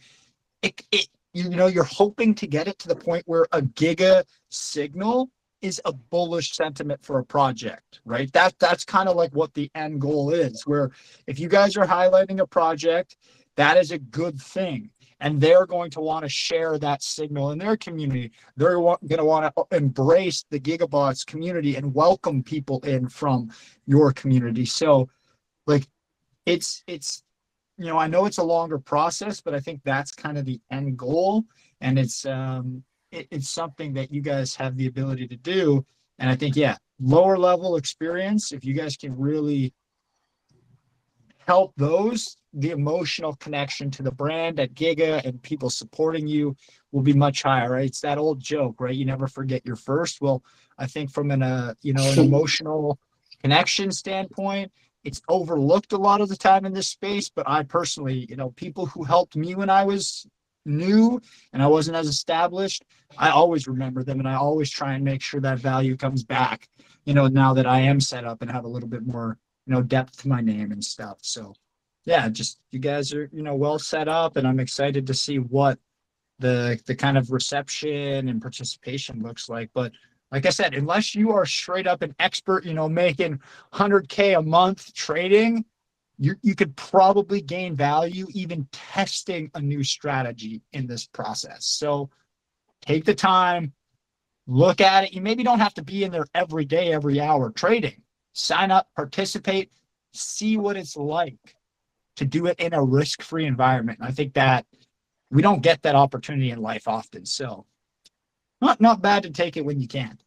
you're hoping to get it to the point where a Giga signal is a bullish sentiment for a project, right? That's kind of like what the end goal is, where if you guys are highlighting a project, that is a good thing. And they're going to want to share that signal in their community. They're going to want to embrace the Gigabots community and welcome people in from your community. So, like, it's, you know, I know it's a longer process, but I think that's kind of the end goal. And it's something that you guys have the ability to do. And I think, yeah, lower level experience, if you guys can really help those, the emotional connection to the brand at Giga and people supporting you will be much higher, right? It's that old joke, right? You never forget your first. Well, I think from an you know, an emotional connection standpoint, it's overlooked a lot of the time in this space. But I personally, you know, people who helped me when I was new and I wasn't as established, I always remember them, and I always try and make sure that value comes back, you know, now that I am set up and have a little bit more, you know, depth to my name and stuff. So yeah, just you guys are, you know, well set up, and I'm excited to see what the kind of reception and participation looks like. But like I said, unless you are straight up an expert, you know, making 100K a month trading, you could probably gain value even testing a new strategy in this process. So take the time, look at it. You maybe don't have to be in there every day, every hour trading. Sign up, participate, see what it's like to do it in a risk-free environment. And I think that we don't get that opportunity in life often. So not bad to take it when you can.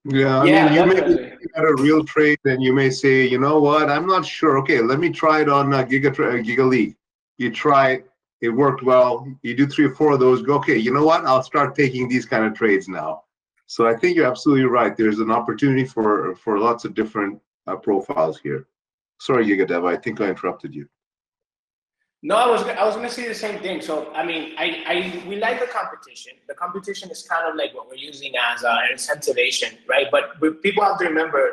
Yeah, I mean, you may be at a real trade, and you may say, you know what, I'm not sure. Okay, let me try it on Giga League. You try it, it worked well. You do 3 or 4 of those. Go, okay, you know what? I'll start taking these kind of trades now. So I think you're absolutely right. There's an opportunity for lots of different profiles here. Sorry, Gigadev, I think I interrupted you. No, I was gonna say the same thing. So I mean, we like the competition. The competition is kind of like what we're using as an incentivization, right? But people have to remember,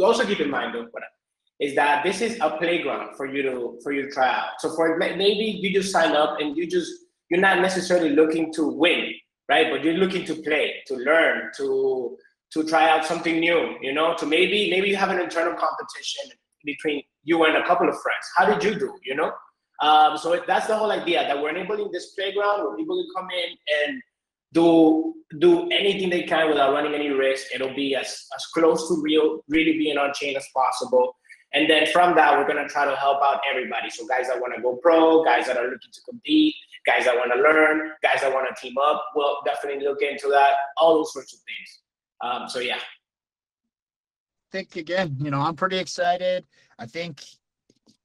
also keep in mind though, is that this is a playground for you to try out. So for maybe you just sign up and you're not necessarily looking to win, right? But you're looking to play, to learn, to try out something new, you know, to maybe you have an internal competition between you and a couple of friends. How did you do, you know? So that's the whole idea, that we're enabling this playground where people can come in and do anything they can without running any risk. It'll be as close to really being on chain as possible. And then from that, we're going to try to help out everybody. So guys that want to go pro, guys that are looking to compete, guys that want to learn, guys that want to team up, we'll definitely look into that, all those sorts of things. So yeah. I think, again, you know, I'm pretty excited. I think,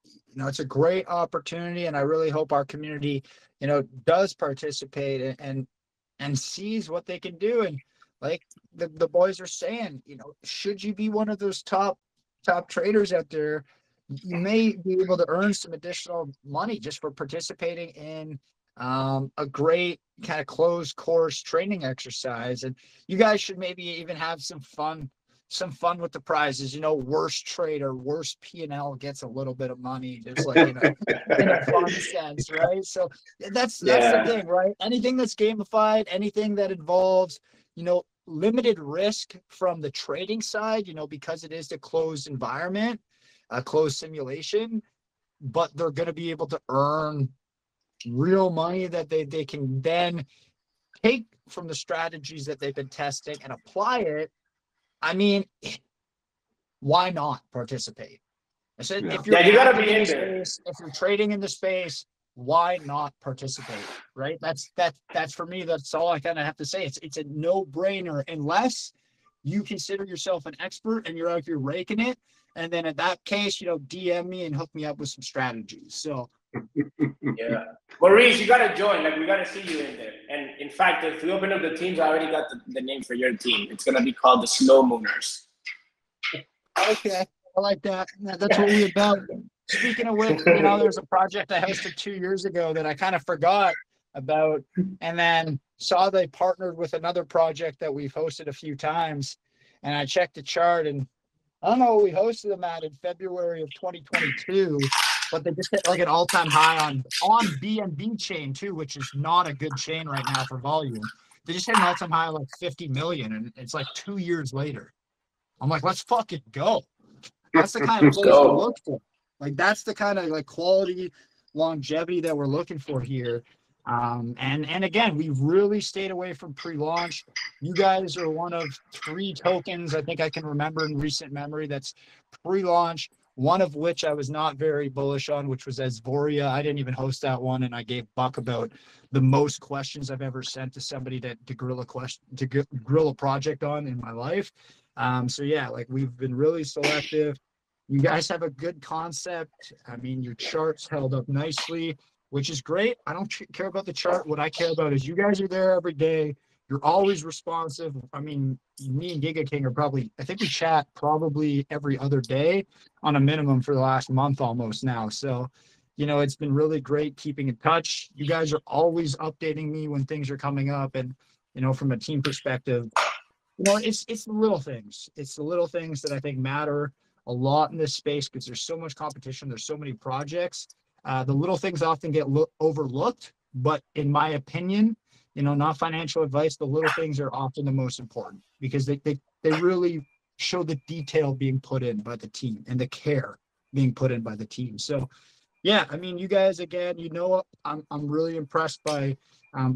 you know, it's a great opportunity, and I really hope our community, you know, does participate and sees what they can do. And like the boys are saying, you know, should you be one of those top traders out there, you may be able to earn some additional money just for participating in a great kind of closed course training exercise. And you guys should maybe even have some fun with the prizes. You know, worst trader, worst P&L gets a little bit of money, just like in a fun sense, right? So that's the thing, right? Anything that's gamified, anything that involves, you know, limited risk from the trading side, you know, because it is a closed environment, a closed simulation, but they're going to be able to earn real money that they can then take from the strategies that they've been testing and apply it. I mean, why not participate? I said, if you're you gotta be in there. Space, if you're trading in the space, why not participate? Right? That's for me. That's all I kind of have to say. It's a no-brainer unless you consider yourself an expert and you're out here raking it. And then in that case, you know, DM me and hook me up with some strategies. So. Yeah, Maurice, you gotta join. Like, we gotta see you in there. And in fact, if we open up the teams, I already got the name for your team. It's gonna be called the Slow Mooners. Okay, I like that. That's what we're about. Speaking of which, you know, there's a project I hosted 2 years ago that I kind of forgot about, and then saw they partnered with another project that we've hosted a few times, and I checked the chart, and I don't know what we hosted them at in February of 2022. But they just hit like an all-time high on BNB chain too, which is not a good chain right now for volume. They just hit an all-time high of like 50 million, and it's like 2 years later. I'm like, let's fucking go. That's the kind of place to look for. Like, that's the kind of like quality longevity that we're looking for here. And again, we've really stayed away from pre-launch. You guys are one of 3 tokens I think I can remember in recent memory that's pre-launch one of which I was not very bullish on, which was Asvoria. I didn't even host that one, and I gave Buck about the most questions I've ever sent to somebody to grill a project on in my life. So yeah, like we've been really selective. You guys have a good concept. I mean, your chart's held up nicely, which is great. I don't care about the chart. What I care about is you guys are there every day. You're always responsive. I mean, me and Giga King are probably, I think we chat probably every other day on a minimum for the last month almost now. So, you know, it's been really great keeping in touch. You guys are always updating me when things are coming up. And, you know, from a team perspective, you know, it's the little things. It's the little things that I think matter a lot in this space because there's so much competition. There's so many projects. The little things often get overlooked, but in my opinion, you know, not financial advice, the little things are often the most important because they really show the detail being put in by the team and the care being put in by the team. So yeah, I mean, you guys, again, you know, I'm really impressed by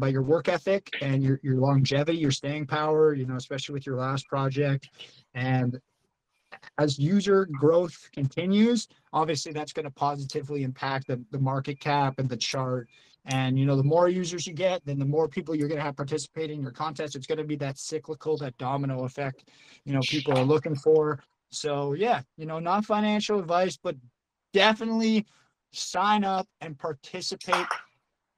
your work ethic and your longevity, your staying power, you know, especially with your last project. And as user growth continues, obviously that's going to positively impact the market cap and the chart. And, you know, the more users you get, then the more people you're going to have participating in your contest. It's going to be that cyclical, that domino effect, you know, people are looking for. So yeah, you know, not financial advice, but definitely sign up and participate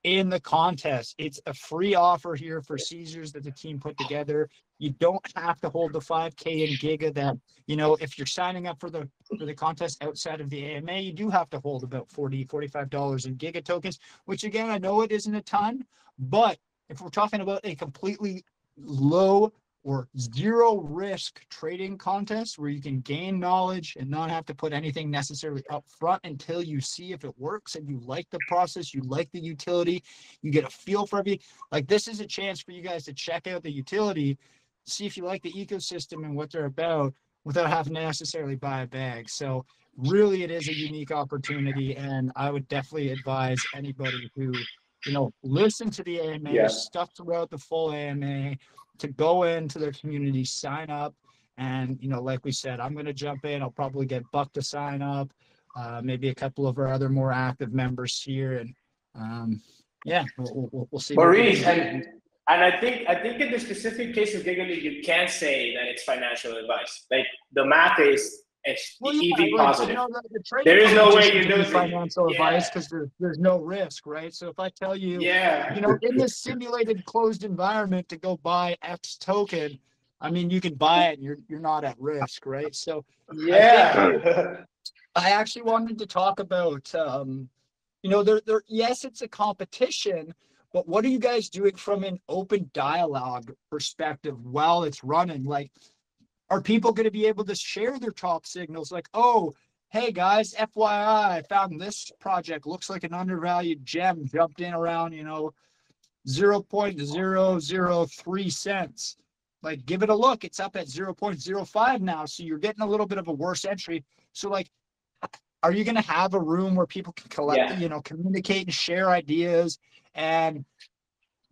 in the contest. It's a free offer here for Caesars that the team put together. You don't have to hold the 5K in Giga that, you know, if you're signing up for the contest outside of the AMA, you do have to hold about $45 in Giga tokens, which again, I know it isn't a ton, but if we're talking about a completely low or zero risk trading contest where you can gain knowledge and not have to put anything necessarily up front until you see if it works and you like the process, you like the utility, you get a feel for everything. Like this is a chance for you guys to check out the utility, see if you like the ecosystem and what they're about without having to necessarily buy a bag. So really it is a unique opportunity, and I would definitely advise anybody who, you know, listen to the AMA, stuck throughout the full AMA, to go into their community, sign up. And, you know, like we said, I'm going to jump in. I'll probably get Buck to sign up, maybe a couple of our other more active members here. And yeah, we'll see. Maurice, and I think in the specific case of Giga League, you can't say that it's financial advice. Like the math is EV positive. You know, there is no way you do financial advice because there's no risk, right? So if I tell you, you know, in this simulated closed environment to go buy X token, I mean, you can buy it and you're not at risk, right? So I actually wanted to talk about, you know, yes, it's a competition, but what are you guys doing from an open dialogue perspective while it's running? Like, are people going to be able to share their top signals? Like, oh, hey guys, FYI, I found this project, looks like an undervalued gem, jumped in around, you know, 0.003 cents. Like, give it a look. It's up at 0.05 now. So you're getting a little bit of a worse entry. So like, are you going to have a room where people can collect, you know, communicate and share ideas? And,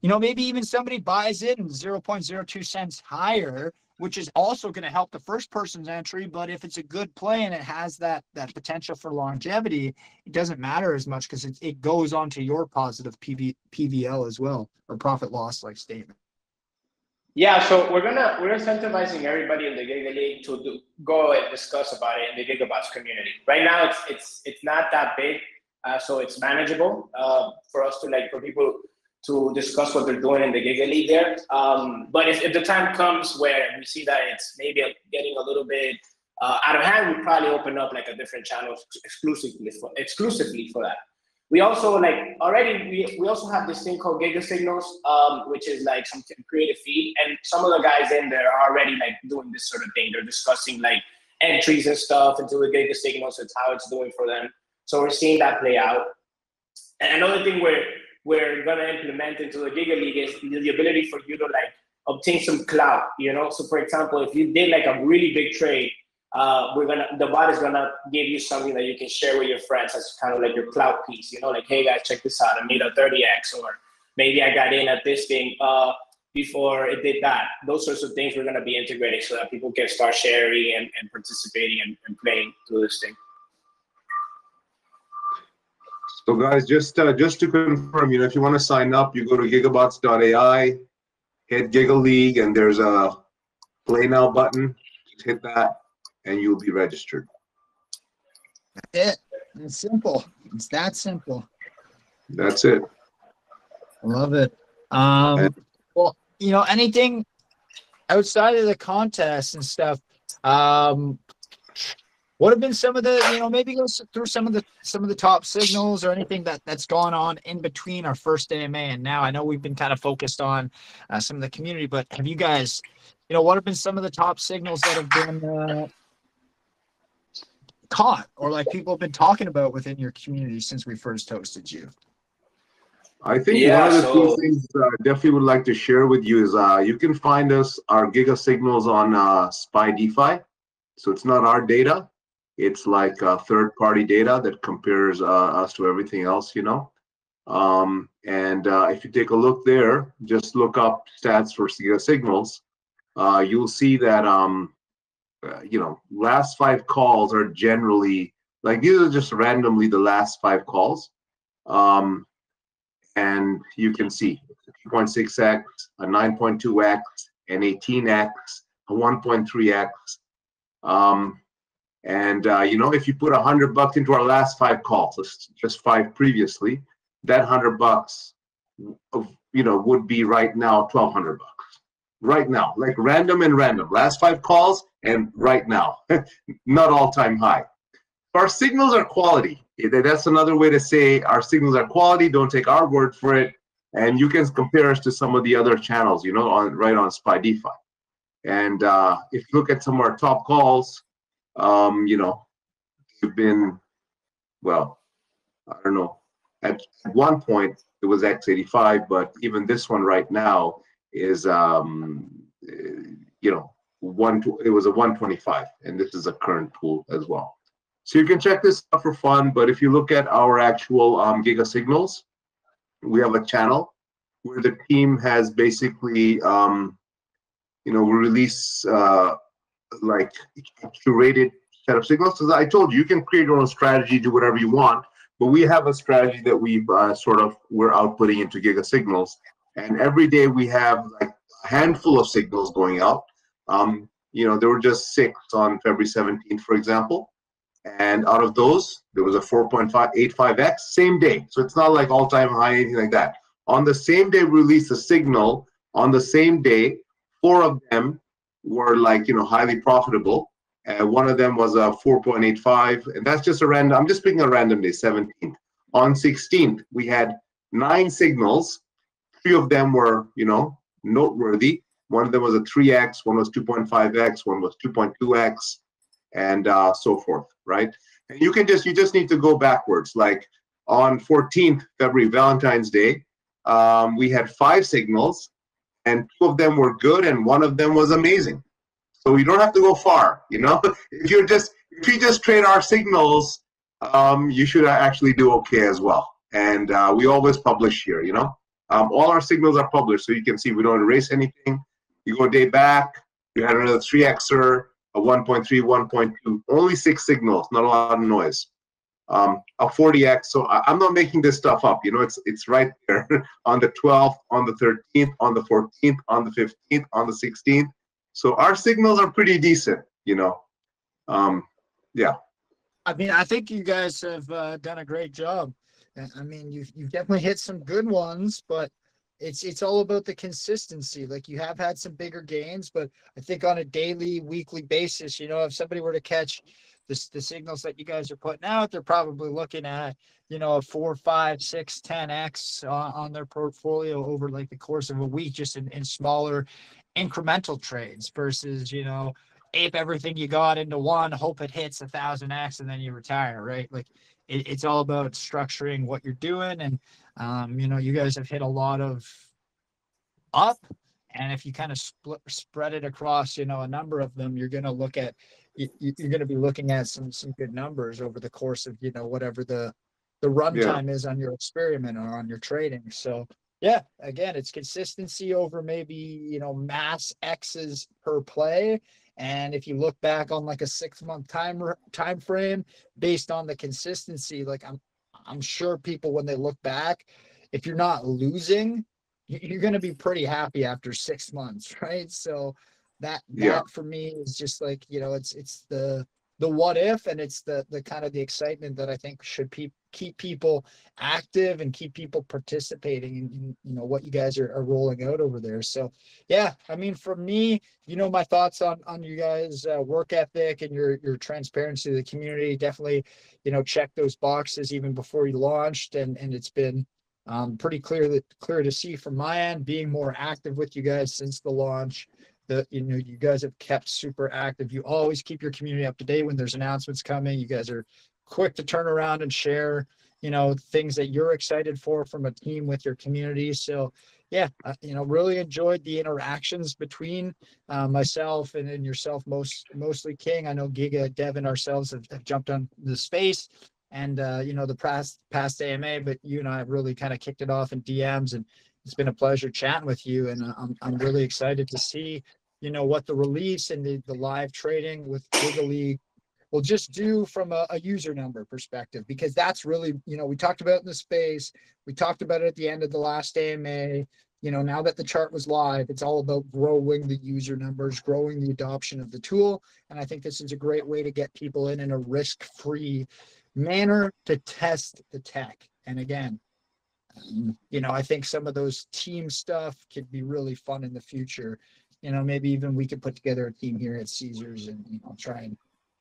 you know, maybe even somebody buys it in 0.02 cents higher, which is also going to help the first person's entry. But if it's a good play and it has that potential for longevity, it doesn't matter as much because it goes on to your positive PVL as well, or profit loss like statement. Yeah, so we're incentivizing everybody in the Giga League to go and discuss about it in the Gigabots community. Right now, it's not that big, so it's manageable for us for people to discuss what they're doing in the Giga League there. But if the time comes where we see that it's maybe getting a little bit out of hand, we probably open up like a different channel exclusively for that. We also we also have this thing called Giga Signals, which is like some creative feed, and some of the guys in there are already like doing this sort of thing. They're discussing like entries and stuff into the Giga Signals and how it's doing for them. So we're seeing that play out. And another thing we're gonna implement into the Giga League is the ability for you to like obtain some clout, you know? So for example, if you did like a really big trade, the bot is gonna give you something that you can share with your friends as kind of like your clout piece, you know, like, hey guys, check this out, I made a 30x, or maybe I got in at this thing before it did that. Those sorts of things we're gonna be integrating so that people can start sharing and participating and playing through this thing. So guys, just to confirm, if you want to sign up, you go to gigabots.ai, hit Giga League, and there's a play now button. Just hit that, and you'll be registered. That's it. It's simple. It's that simple. That's it. I love it. Well, anything outside of the contest and stuff, what have been some of the, maybe go through some of the top signals or anything that's gone on in between our first AMA and now? I know we've been kind of focused on some of the community, but have you guys, what have been some of the top signals that have been caught or like people have been talking about within your community since we first hosted you? I think one of the cool things I definitely would like to share with you is you can find our Giga signals on SPY DeFi. So it's not our data. It's like third-party data that compares us to everything else, And if you take a look there, just look up stats for Giga signals. You'll see that, last 5 calls are generally, like these are just randomly the last 5 calls. And you can see 2.6x, a 9.2x, an 18x, a 1.3x. If you put $100 into our last 5 calls, just 5 previously, that $100, would be right now $1,200. Right now, like random, last 5 calls and right now, not all-time high. Our signals are quality. That's another way to say our signals are quality. Don't take our word for it. And you can compare us to some of the other channels, on SPY DeFi. And if you look at some of our top calls, you've been, well, I don't know. At one point, it was X85, but even this one right now is, it was a 125, and this is a current pool as well. So you can check this out for fun, but if you look at our actual Giga signals, we have a channel where the team has basically, we release like a curated set of signals. So I told you, you can create your own strategy, do whatever you want, but we have a strategy that we're outputting into Giga signals. And every day we have like a handful of signals going out. There were just 6 on February 17th, for example. And out of those, there was a 4.85x, same day. So it's not like all-time high, anything like that. On the same day, we released a signal. On the same day, 4 of them were highly profitable. One of them was a 4.85, and that's just a random. I'm just picking a random day, 17th. On 16th, we had 9 signals. 3 of them were, noteworthy. One of them was a 3x, one was 2.5x, one was 2.2x, and so forth, right? And you just need to go backwards. Like on 14th February, Valentine's Day, we had 5 signals, and 2 of them were good, and 1 of them was amazing. So you don't have to go far, If you just trade our signals, you should actually do okay as well. And we always publish here, all our signals are published, so you can see we don't erase anything. You go a day back, you had another 3xer, a 1.3, 1.2, only 6 signals, not a lot of noise. A 40x, so I'm not making this stuff up, it's right there on the 12th, on the 13th, on the 14th, on the 15th, on the 16th. So our signals are pretty decent, yeah. I mean, I think you guys have done a great job. I mean, you've definitely hit some good ones, but it's all about the consistency. Like you have had some bigger gains, but I think on a daily, weekly basis, if somebody were to catch the signals that you guys are putting out, they're probably looking at, a 4, 5, 6, 10x on their portfolio over like the course of a week, just in smaller incremental trades versus, ape everything you got into one, hope it hits 1,000x and then you retire, right? Like it's all about structuring what you're doing. And, you guys have hit a lot of up, and if you kind of spread it across, a number of them, you're going to look at, you're going to be looking at some good numbers over the course of, whatever the runtime is on your experiment or on your trading. So yeah, again, it's consistency over maybe, mass X's per play. And if you look back on like a 6-month time frame based on the consistency, like I'm sure people, when they look back, if you're not losing, you're going to be pretty happy after 6 months, right? So that for me is just like, you know, it's the what if, and it's the kind of the excitement that I think should keep people active and keep people participating in you know, what you guys are rolling out over there. So yeah, I mean, for me, you know, my thoughts on you guys' work ethic and your transparency to the community, definitely, you know, check those boxes even before you launched, and it's been pretty clear to see from my end, being more active with you guys since the launch. You know, you guys have kept super active. You always keep your community up to date when there's announcements coming. You guys are quick to turn around and share, you know, things that you're excited for from a team with your community. So yeah, you know, really enjoyed the interactions between myself and yourself, mostly King. I know Giga, Devin, ourselves have jumped on the space and you know, the past AMA, but you and I have really kind of kicked it off in DMs, and it's been a pleasure chatting with you. And I'm really excited to see, you know, what the release and the live trading with Giga League will just do from a user number perspective, because that's really, you know, we talked about in the space, we talked about it at the end of the last AMA. You know, now that the chart was live, it's all about growing the user numbers, growing the adoption of the tool. And I think this is a great way to get people in a risk-free manner to test the tech. And again, you know, I think some of those team stuff could be really fun in the future. You know, maybe even we could put together a team here at Caesars and, you know, try and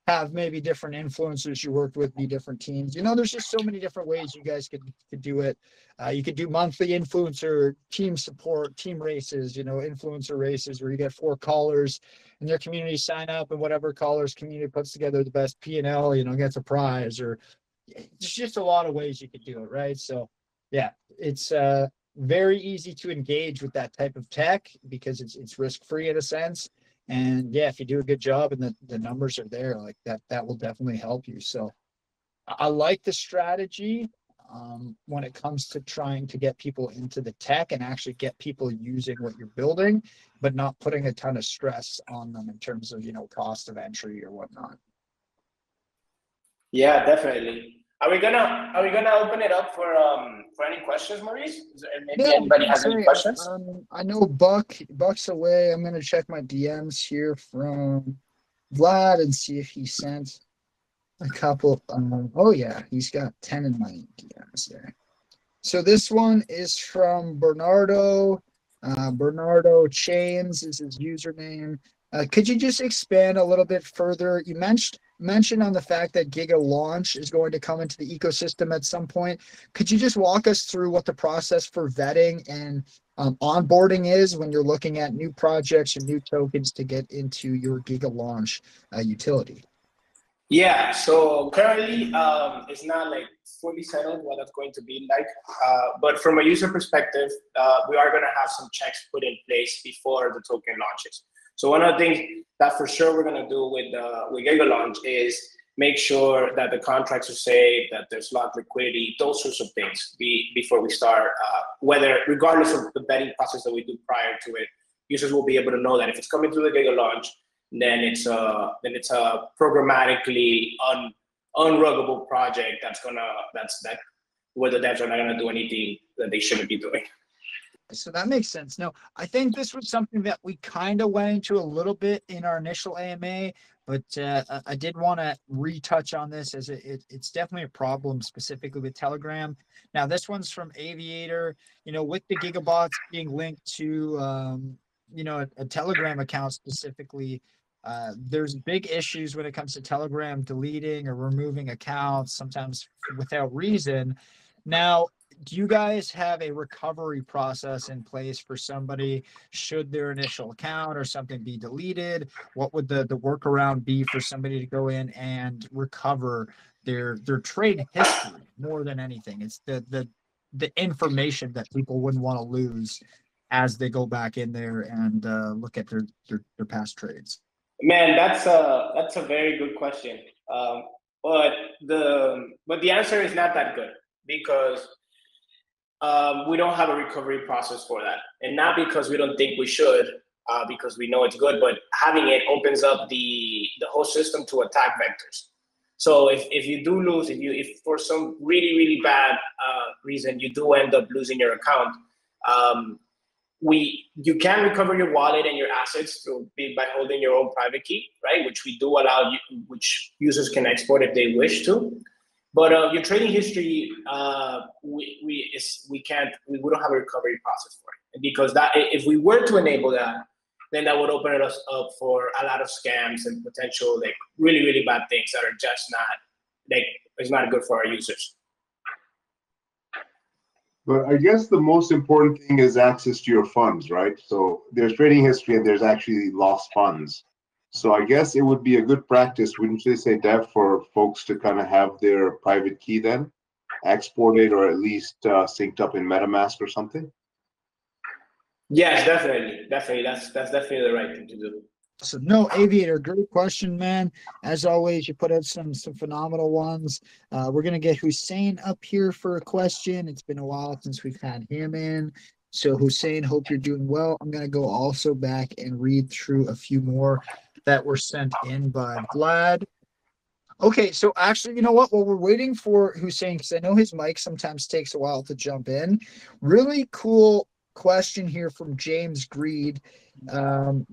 have maybe different influencers you worked with be different teams. You know, there's just so many different ways you guys could do it. You could do monthly influencer team support, team races, you know, influencer races where you get 4 callers and their community sign up, and whatever callers community puts together the best P&L, you know, gets a prize. Or it's just a lot of ways you could do it, right? So yeah, it's very easy to engage with that type of tech because it's risk-free in a sense. And yeah, if you do a good job and the numbers are there, like that will definitely help you. So I like the strategy when it comes to trying to get people into the tech and actually get people using what you're building, but not putting a ton of stress on them in terms of, you know, cost of entry or whatnot. Yeah, definitely. Are we gonna open it up for any questions, Maurice? Maybe anybody has any questions? I know Buck's away. I'm gonna check my DMs here from Vlad and see if he sent a couple. Oh yeah, he's got 10 in my DMs there. So this one is from Bernardo. Bernardo Chains is his username. Could you just expand a little bit further? You mentioned on the fact that Giga Launch is going to come into the ecosystem at some point. Could you just walk us through what the process for vetting and onboarding is when you're looking at new projects or new tokens to get into your Giga Launch utility? Yeah, so currently it's not like fully settled what that's going to be like, but from a user perspective, we are going to have some checks put in place before the token launches. So one of the things that for sure we're going to do with Giga Launch is make sure that the contracts are safe, that there's locked liquidity, those sorts of things before we start, regardless of the betting process that we do prior to it, users will be able to know that if it's coming through the Giga Launch, then it's a programmatically unruggable project where the devs are not gonna do anything that they shouldn't be doing. So that makes sense. Now, I think this was something that we kind of went into a little bit in our initial AMA, but I did want to retouch on this as it's definitely a problem specifically with Telegram. Now, this one's from Aviator. You know, with the Gigabots being linked to you know, a Telegram account specifically, there's big issues when it comes to Telegram deleting or removing accounts, sometimes without reason. Now, do you guys have a recovery process in place for somebody should their initial account or something be deleted? What would the workaround be for somebody to go in and recover their trade history more than anything? It's the information that people wouldn't want to lose as they go back in there and look at their past trades. Man, that's a very good question. But the answer is not that good because we don't have a recovery process for that, and not because we don't think we should, because we know it's good, but having it opens up the whole system to attack vectors. So if you do lose, if for some really bad reason you do end up losing your account, you can recover your wallet and your assets by holding your own private key, right? Which we do allow you, which users can export if they wish to. But your trading history, we don't have a recovery process for it, because that if we were to enable that, then that would open us up for a lot of scams and potential like really bad things that are just it's not good for our users. But I guess the most important thing is access to your funds, right? So there's trading history and there's actually lost funds. So I guess it would be a good practice, wouldn't you say, Dev, for folks to kind of have their private key then exported or at least synced up in MetaMask or something? Yes, definitely. That's definitely the right thing to do. So no, Aviator, great question, man. As always, you put out some phenomenal ones. We're gonna get Hussein up here for a question. It's been a while since we've had him in. So Hussein, hope you're doing well. I'm gonna go also back and read through a few more that were sent in by Vlad. Okay, so actually, you know what? While we're waiting for Hussein, because I know his mic sometimes takes a while to jump in. Really cool question here from James Greed.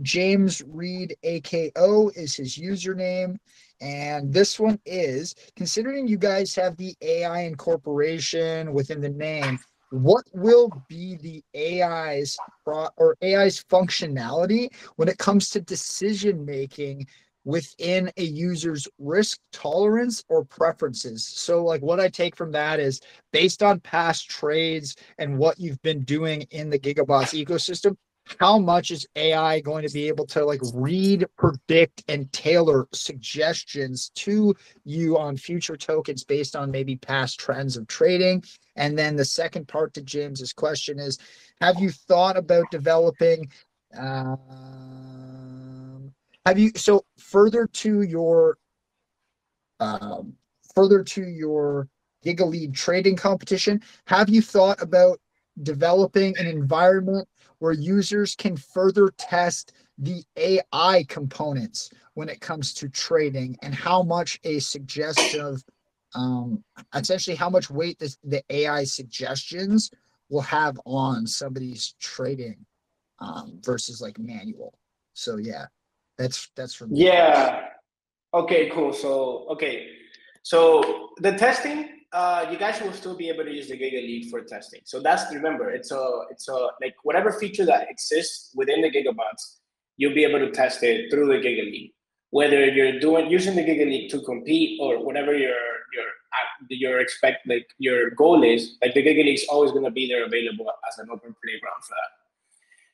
James Reed AKO is his username, and this one is, considering you guys have the AI incorporation within the name, what will be the AI's functionality when it comes to decision making within a user's risk tolerance or preferences? So like what I take from that is, based on past trades and what you've been doing in the Gigabots ecosystem, how much is AI going to be able to like read, predict, and tailor suggestions to you on future tokens based on maybe past trends of trading? And then the second part to James's question is, have you thought about developing so further to your Giga League trading competition, have you thought about developing an environment where users can further test the AI components when it comes to trading, and how much a suggestive, essentially how much weight the AI suggestions will have on somebody's trading versus like manual? So yeah, that's from me. Yeah. Okay, cool. So the testing, you guys will still be able to use the Giga League for testing. So remember, it's a like whatever feature that exists within the Gigabots, you'll be able to test it through the Giga League. Whether you're using the Giga League to compete or whatever your goal is, like the Giga League is always going to be there available as an open playground for that.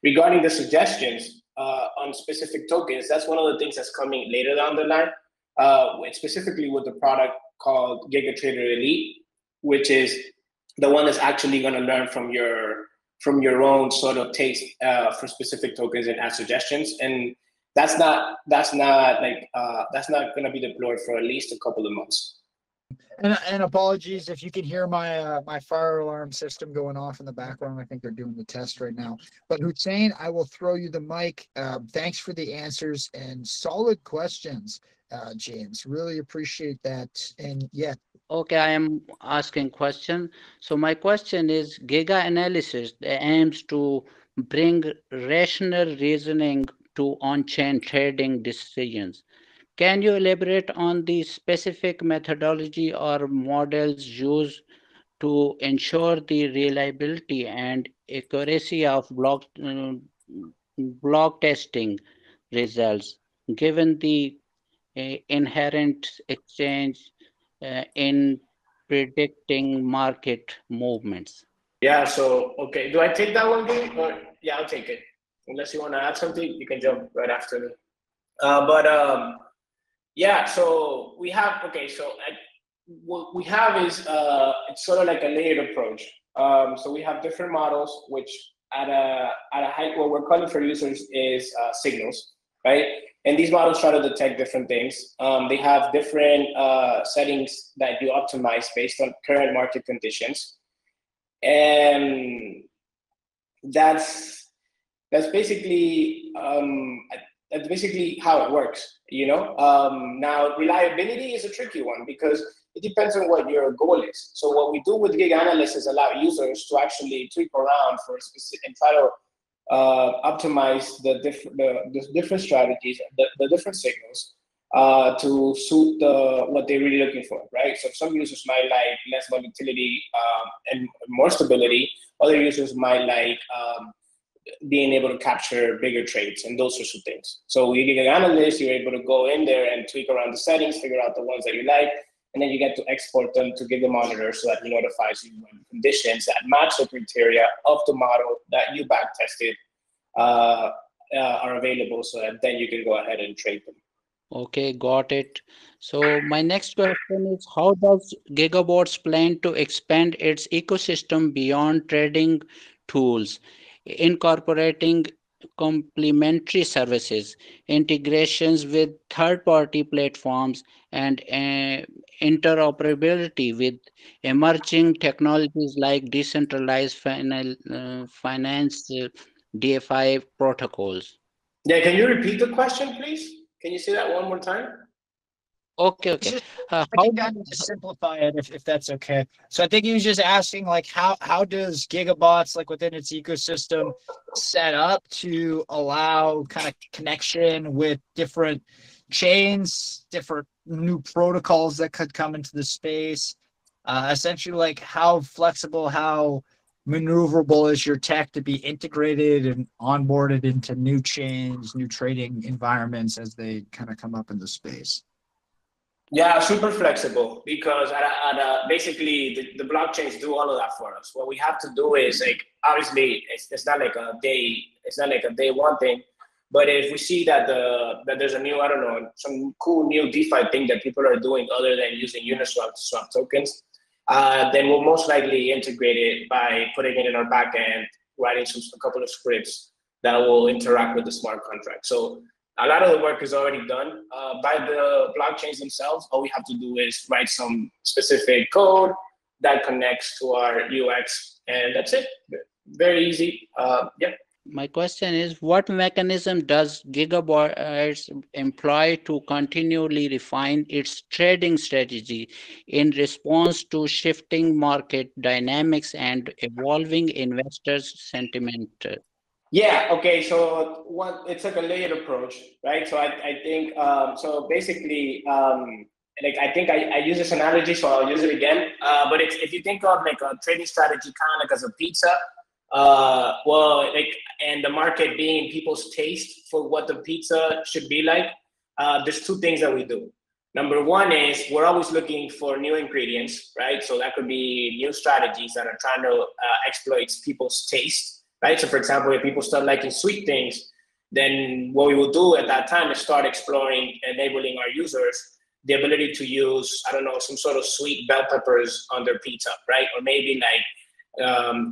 Regarding the suggestions on specific tokens, that's one of the things that's coming later down the line. Specifically with the product called Giga Trader Elite, which is the one that's actually going to learn from your own sort of taste for specific tokens and add suggestions. And that's not going to be deployed for at least a couple of months. And apologies if you can hear my my fire alarm system going off in the background. I think they're doing the test right now. But Hussein, I will throw you the mic. Thanks for the answers and solid questions, James. Really appreciate that. And yeah. Okay, I am asking question. So my question is, Giga Analysis aims to bring rational reasoning to on-chain trading decisions. Can you elaborate on the specific methodology or models used to ensure the reliability and accuracy of block testing results, given the inherent exchange in predicting market movements? Yeah, so, okay. Do I take that one, Gabe? Or, yeah, I'll take it. Unless you want to add something, you can jump right after me. Yeah, so we have, okay, so what we have is it's sort of like a layered approach. So we have different models, which at a high, what we're calling for users is signals, right? And these models try to detect different things. They have different settings that you optimize based on current market conditions. And that's basically, I that's basically how it works, you know? Now, reliability is a tricky one because it depends on what your goal is. So what we do with Gig Analyst is allow users to actually tweak around for a specific and try to optimize the different strategies, the different signals to suit what they're really looking for, right? So some users might like less volatility and more stability. Other users might like being able to capture bigger trades and those sorts of things. So you get an analyst, you're able to go in there and tweak around the settings, figure out the ones that you like, and then you get to export them to Giga Monitor so that it notifies you when conditions that match the criteria of the model that you back tested are available, so that then you can go ahead and trade them. Okay, got it. So my next question is, how does Gigabots plan to expand its ecosystem beyond trading tools, incorporating complementary services, integrations with third-party platforms, and interoperability with emerging technologies like decentralized finance, DeFi protocols? Yeah, can you repeat the question, please? Can you say that one more time? Okay. I can kind of simplify it if that's okay. So I think he was just asking, like, how does Gigabots, like within its ecosystem, set up to allow kind of connection with different chains, different new protocols that could come into the space. Essentially, like how flexible, how maneuverable is your tech to be integrated and onboarded into new chains, new trading environments as they kind of come up in the space? Yeah, super flexible because basically the blockchains do all of that for us. What we have to do is, like, obviously it's not like a day one thing, but if we see that that there's a new, I don't know, some cool new DeFi thing that people are doing other than using Uniswap to swap tokens, then we'll most likely integrate it by putting it in our backend, writing a couple of scripts that will interact with the smart contract. So a lot of the work is already done by the blockchains themselves. All we have to do is write some specific code that connects to our UX, and that's it. Very easy. Yeah. My question is, what mechanism does Gigabots employ to continually refine its trading strategy in response to shifting market dynamics and evolving investors' sentiment? Yeah, okay, so it's like a layered approach, right? So I think, so basically, like I think I use this analogy, so I'll use it again. But if you think of like a trading strategy kind of like as a pizza, well, like, and the market being people's taste for what the pizza should be like, there's two things that we do. Number one is we're always looking for new ingredients, right? So that could be new strategies that are trying to exploit people's taste. Right. So, for example, if people start liking sweet things, then what we will do at that time is start exploring, enabling our users the ability to use, I don't know, some sort of sweet bell peppers on their pizza, right? Or maybe like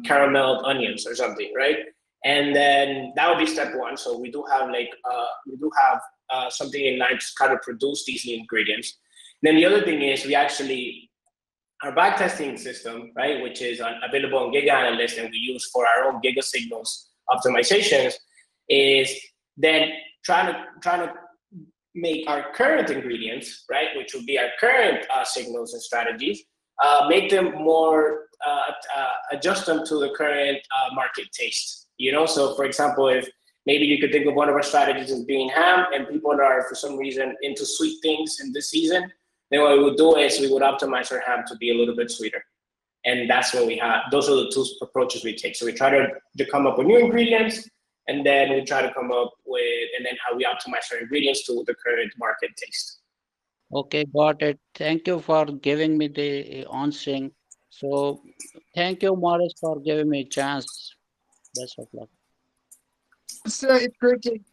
carameled onions or something, right? And then that would be step one. So we do have something in line to kind of produce these new ingredients. And then the other thing is our backtesting system, right, which is available on Giga Analyst and we use for our own Giga Signals optimizations, is then trying to make our current ingredients, right, which would be our current signals and strategies, make them more, adjust them to the current market taste. You know, so for example, if maybe you could think of one of our strategies as being ham, and people are for some reason into sweet things in this season, then what we would do is we would optimize our ham to be a little bit sweeter. And that's what those are the two approaches we take. So we try to come up with new ingredients, and then we try to come up with, and then how we optimize our ingredients to the current market taste. Okay, got it. Thank you for giving me the answering. So thank you, Maurice, for giving me a chance. Best of luck. It's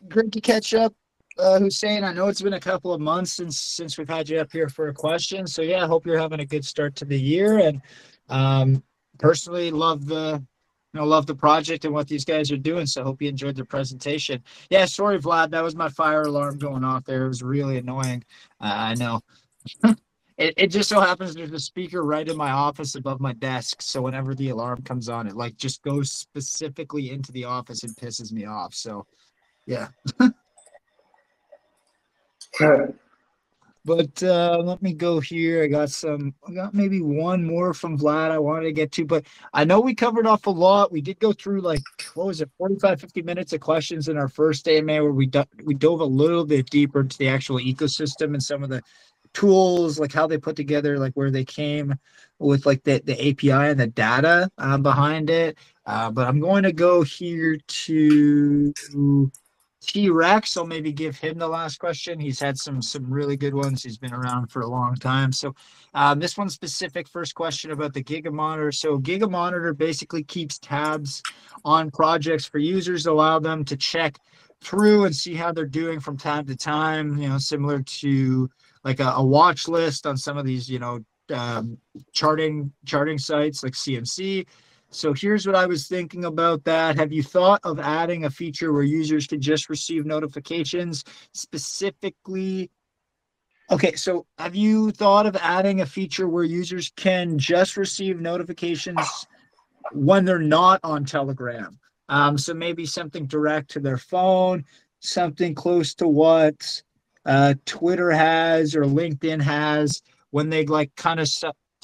great to catch up. Hussein, I know it's been a couple of months since we've had you up here for a question. So yeah, I hope you're having a good start to the year, and personally love the project and what these guys are doing. So I hope you enjoyed the presentation. Yeah, sorry, Vlad, that was my fire alarm going off there. It was really annoying. I know. It just so happens there's a speaker right in my office above my desk. So whenever the alarm comes on, it like just goes specifically into the office and pisses me off. So yeah. But let me go here. I got maybe one more from Vlad I wanted to get to, but I know we covered off a lot. We did go through like, what was it, 45, 50 minutes of questions in our first AMA where we dove a little bit deeper into the actual ecosystem and some of the tools, like how they put together, like where they came with like the API and the data behind it. But I'm going to go here to T-Rex. I'll maybe give him the last question. He's had some really good ones. He's been around for a long time. So this one's specific. First question about the Giga Monitor. So Giga Monitor basically keeps tabs on projects for users, allow them to check through and see how they're doing from time to time, you know, similar to like a watch list on some of these, you know, charting sites like CMC. So here's what I was thinking about that. Have you thought of adding a feature where users can just receive notifications specifically? Okay, so have you thought of adding a feature where users can just receive notifications when they're not on Telegram? So maybe something direct to their phone, something close to what Twitter has or LinkedIn has, when they like kind of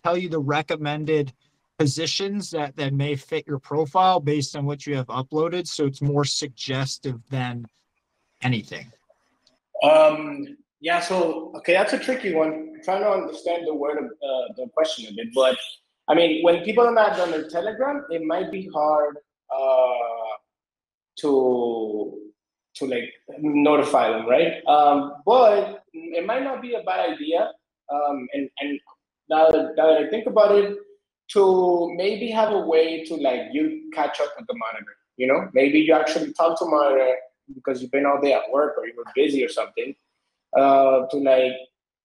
tell you the recommended positions that may fit your profile based on what you have uploaded. So it's more suggestive than anything. Yeah, so, okay, that's a tricky one. I'm trying to understand the word of the question a bit, but I mean, when people are not on their Telegram, it might be hard to like notify them, right? But it might not be a bad idea. And now that I think about it, to maybe have a way to like you catch up with the monitor, you know, maybe you actually talk to monitor because you've been all day at work or you were busy or something, to like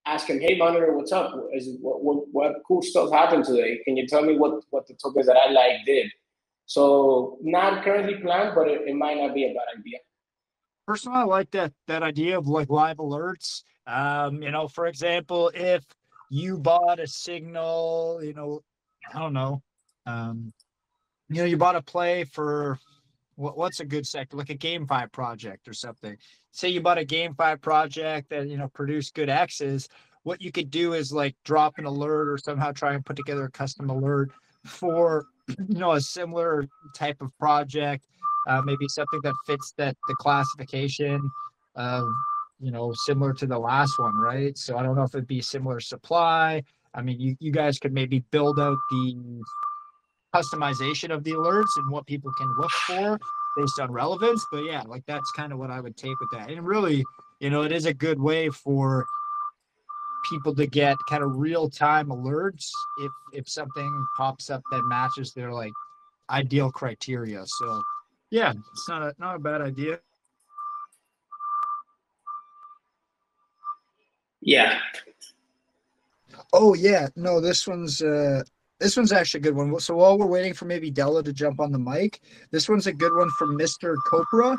ask him, hey monitor, what's up? What cool stuff happened today? Can you tell me what the tokens that I like did? So not currently planned, but it might not be a bad idea. Personally, I like that idea of like live alerts. You know, for example, if you bought a signal, you know, I don't know, you know, you bought a play for what's a good sector, like a GameFi project or something. Say you bought a GameFi project that, you know, produced good X's. What you could do is like drop an alert or somehow try and put together a custom alert for, you know, a similar type of project, maybe something that fits the classification of, you know, similar to the last one, right? So I don't know if it'd be similar supply. I mean, you guys could maybe build out the customization of the alerts and what people can look for based on relevance. But yeah, like that's kind of what I would take with that. And really, you know, it is a good way for people to get kind of real-time alerts if something pops up that matches their like ideal criteria. So yeah, it's not a bad idea. Yeah. Oh yeah, no, this one's actually a good one. So while we're waiting for maybe Della to jump on the mic, this one's a good one from Mr. Copra.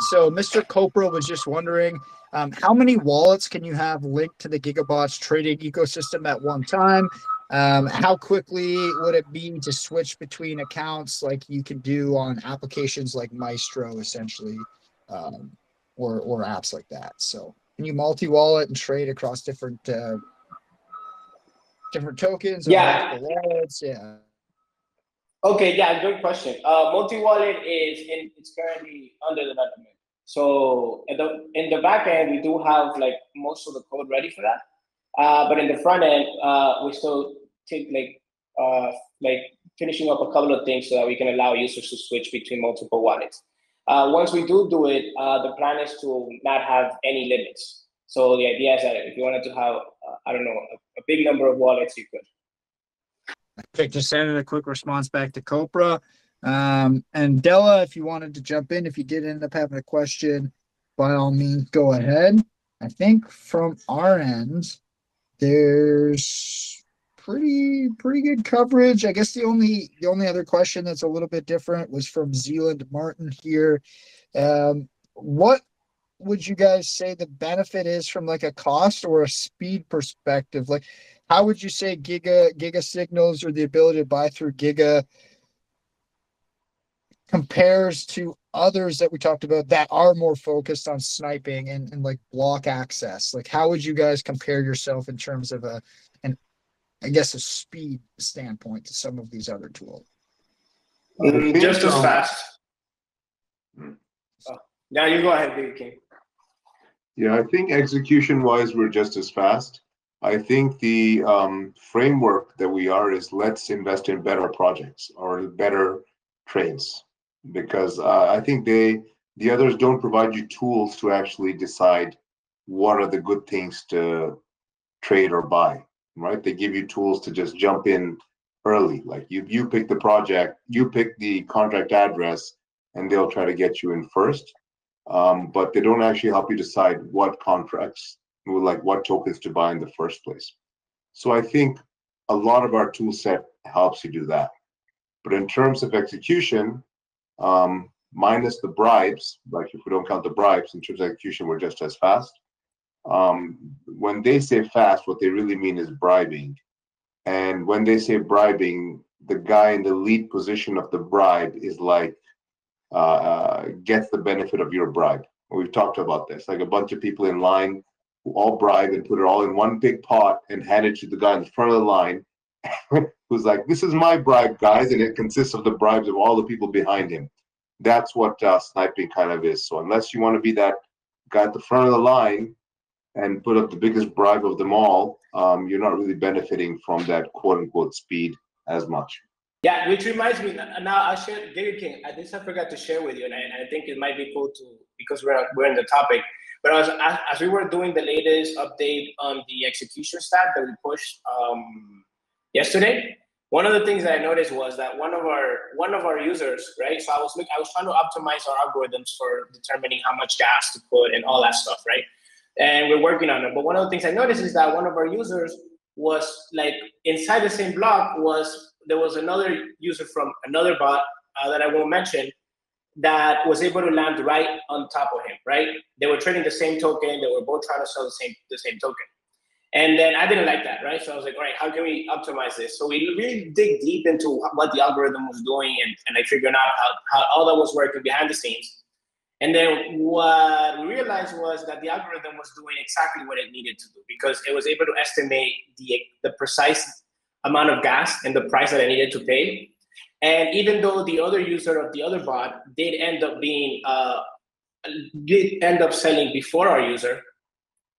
So Mr. Copra was just wondering, how many wallets can you have linked to the Gigabots trading ecosystem at one time? How quickly would it be to switch between accounts like you can do on applications like Maestro, essentially, or apps like that? So can you multi-wallet and trade across different tokens? Yeah. Wallets? Yeah. Okay, yeah, good question. Multi-wallet it's currently under development. So in the back end, we do have like most of the code ready for that. But in the front end, we still take like finishing up a couple of things so that we can allow users to switch between multiple wallets. Once we do it, the plan is to not have any limits. So the idea is that if you wanted to have, I don't know, a big number of wallets, you could. Okay, just sending a quick response back to Copra. And Della, if you wanted to jump in, if you did end up having a question, by all means, go ahead. I think from our end, there's pretty good coverage. I guess the only other question that's a little bit different was from Zealand Martin here. What would you guys say the benefit is from like a cost or a speed perspective? Like, how would you say Giga signals or the ability to buy through Giga compares to others that we talked about that are more focused on sniping and like block access? Like, how would you guys compare yourself in terms of I guess a speed standpoint to some of these other tools? Just as fast. Now you go ahead, Big King. Yeah, I think execution-wise, we're just as fast. I think the framework that we are is let's invest in better projects or better trades, because I think the others don't provide you tools to actually decide what are the good things to trade or buy, right? They give you tools to just jump in early. Like you pick the project, you pick the contract address, and they'll try to get you in first. But they don't actually help you decide what contracts, like what tokens to buy in the first place. So I think a lot of our tool set helps you do that. But in terms of execution, minus the bribes, like if we don't count the bribes, in terms of execution, we're just as fast. When they say fast, what they really mean is bribing. And when they say bribing, the guy in the lead position of the bribe is like, gets the benefit of your bribe. We've talked about this, like a bunch of people in line who all bribe and put it all in one big pot and hand it to the guy in the front of the line who's like, this is my bribe, guys, and it consists of the bribes of all the people behind him. That's what sniping kind of is. So unless you want to be that guy at the front of the line and put up the biggest bribe of them all, you're not really benefiting from that quote-unquote speed as much. Yeah, which reminds me, now I'll share, David King, I forgot to share with you, and I think it might be cool to, because we're in the topic, but as we were doing the latest update on the execution stat that we pushed yesterday, one of the things that I noticed was that one of our users, right? So I was trying to optimize our algorithms for determining how much gas to put and all that stuff, right? And we're working on it. But one of the things I noticed is that one of our users was like inside the same block there was another user from another bot that I won't mention that was able to land right on top of him, right? They were trading the same token. They were both trying to sell the same token. And then I didn't like that, right? So I was like, all right, how can we optimize this? So we really dig deep into what the algorithm was doing and I figured out how all that was working behind the scenes. And then what we realized was that the algorithm was doing exactly what it needed to do, because it was able to estimate the precise amount of gas and the price that I needed to pay. And even though the other user of the other bot did end up selling before our user,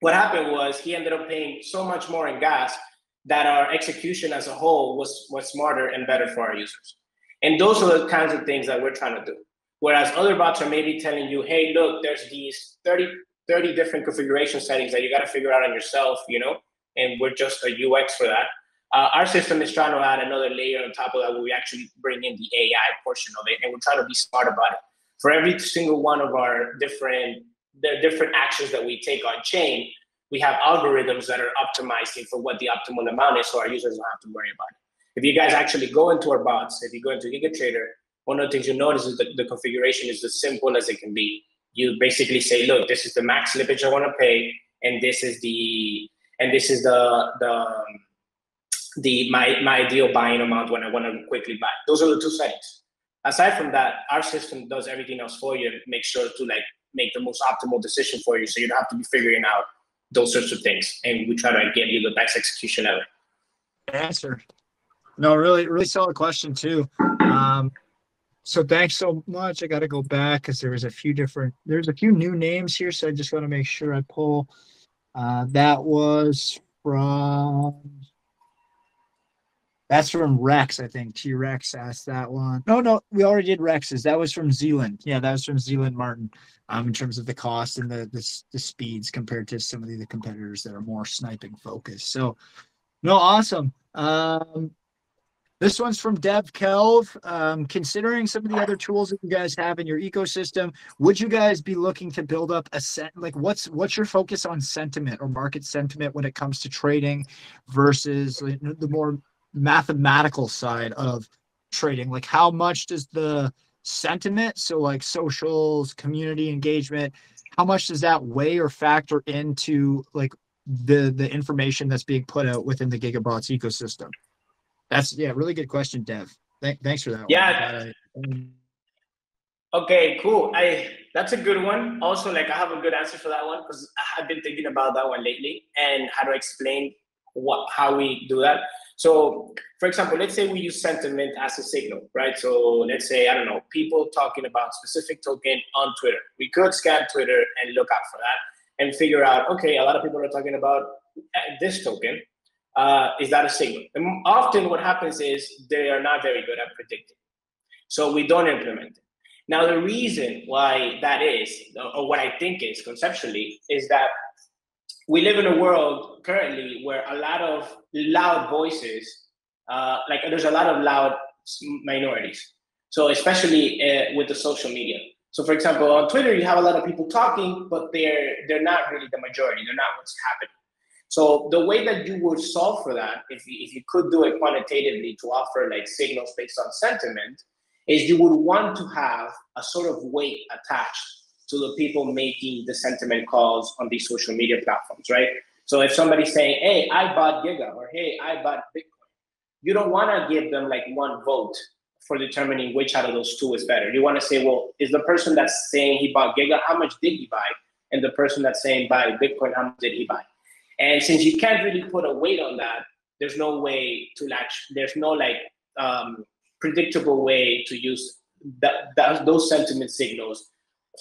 what happened was he ended up paying so much more in gas that our execution as a whole was smarter and better for our users. And those are the kinds of things that we're trying to do. Whereas other bots are maybe telling you, hey, look, there's these 30 different configuration settings that you got to figure out on yourself, and we're just a UX for that. Our system is trying to add another layer on top of that where we actually bring in the AI portion of it, and we're trying to be smart about it. For every single one of our different actions that we take on chain, we have algorithms that are optimizing for what the optimal amount is, so our users don't have to worry about it. If you guys actually go into our bots, if you go into GigaTrader, one of the things you notice is that the configuration is as simple as it can be. You basically say, look, this is the max slippage I want to pay, and this is my ideal buying amount when I want to quickly buy. Those are the two settings. Aside from that, our system does everything else for you and make sure to make the most optimal decision for you, so you don't have to be figuring out those sorts of things. And we try to get you the best execution ever. Answer. No, really, really solid question too. So thanks so much. I got to go back because there's a few new names here. So I just want to make sure I pull. That's from Rex, I think. T-Rex asked that one. No, we already did Rex's. That was from Zealand. Yeah, that was from Zealand Martin. In terms of the cost and the speeds compared to some of the competitors that are more sniping focused. So, no, awesome. This one's from Dev Kelv. Considering some of the other tools that you guys have in your ecosystem, would you guys be looking to build up what's your focus on sentiment or market sentiment when it comes to trading versus the more mathematical side of trading? Like, how much does the sentiment, so like socials, community engagement, how much does that weigh or factor into like the information that's being put out within the Gigabots ecosystem? That's really good question, Dev. Thanks for that. Yeah. Okay, cool. That's a good one. Also, like I have a good answer for that one because I have been thinking about that one lately and how to explain how we do that. So, for example, let's say we use sentiment as a signal, right? So let's say, I don't know, people talking about specific token on Twitter. We could scan Twitter and look out for that and figure out, okay, a lot of people are talking about this token. Is that a signal? And often what happens is they are not very good at predicting. So we don't implement it. Now, the reason why that is, or what I think is conceptually, is that we live in a world currently where a lot of loud voices, like there's a lot of loud minorities. So especially with the social media. So for example, on Twitter, you have a lot of people talking, but they're not really the majority. They're not what's happening. So the way that you would solve for that, if you could do it quantitatively to offer like signals based on sentiment, is you would want to have a sort of weight attached to the people making the sentiment calls on these social media platforms, right? So if somebody's saying, hey, I bought Giga, or hey, I bought Bitcoin, you don't want to give them like one vote for determining which out of those two is better. You want to say, well, is the person that's saying he bought Giga, how much did he buy? And the person that's saying buy Bitcoin, how much did he buy? And since you can't really put a weight on that, there's no way to there's no like predictable way to use those sentiment signals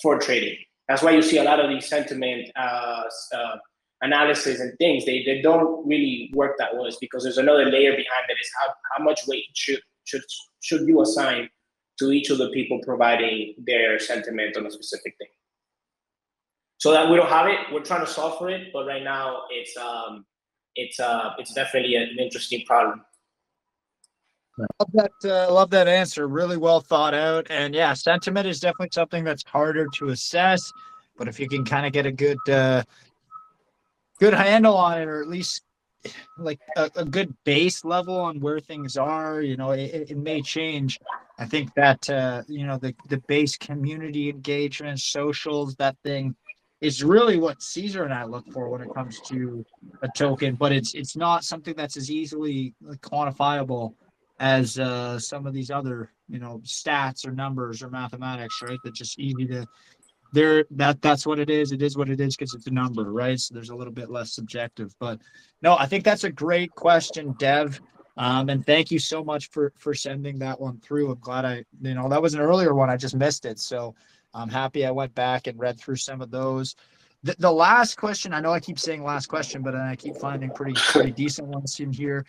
for trading. That's why you see a lot of these sentiment analysis and things, they don't really work that well. It's because there's another layer behind that is how much weight should you assign to each of the people providing their sentiment on a specific thing. So that we don't have it, we're trying to solve for it, but right now it's definitely an interesting problem. Love that answer. Really well thought out. And yeah, sentiment is definitely something that's harder to assess. But if you can kind of get a good handle on it, or at least like a good base level on where things are, you know, it may change. I think that the base community engagement, socials, that thing is really what Caesar and I look for when it comes to a token. But it's not something that's as easily quantifiable as some of these other, stats or numbers or mathematics, right? That's just easy to that's what it is. It is what it is because it's a number, right? So there's a little bit less subjective. But no, I think that's a great question, Dev. And thank you so much for sending that one through. I'm glad that was an earlier one. I just missed it. So I'm happy I went back and read through some of those. The last question, I know I keep saying last question, but I keep finding pretty decent ones in here.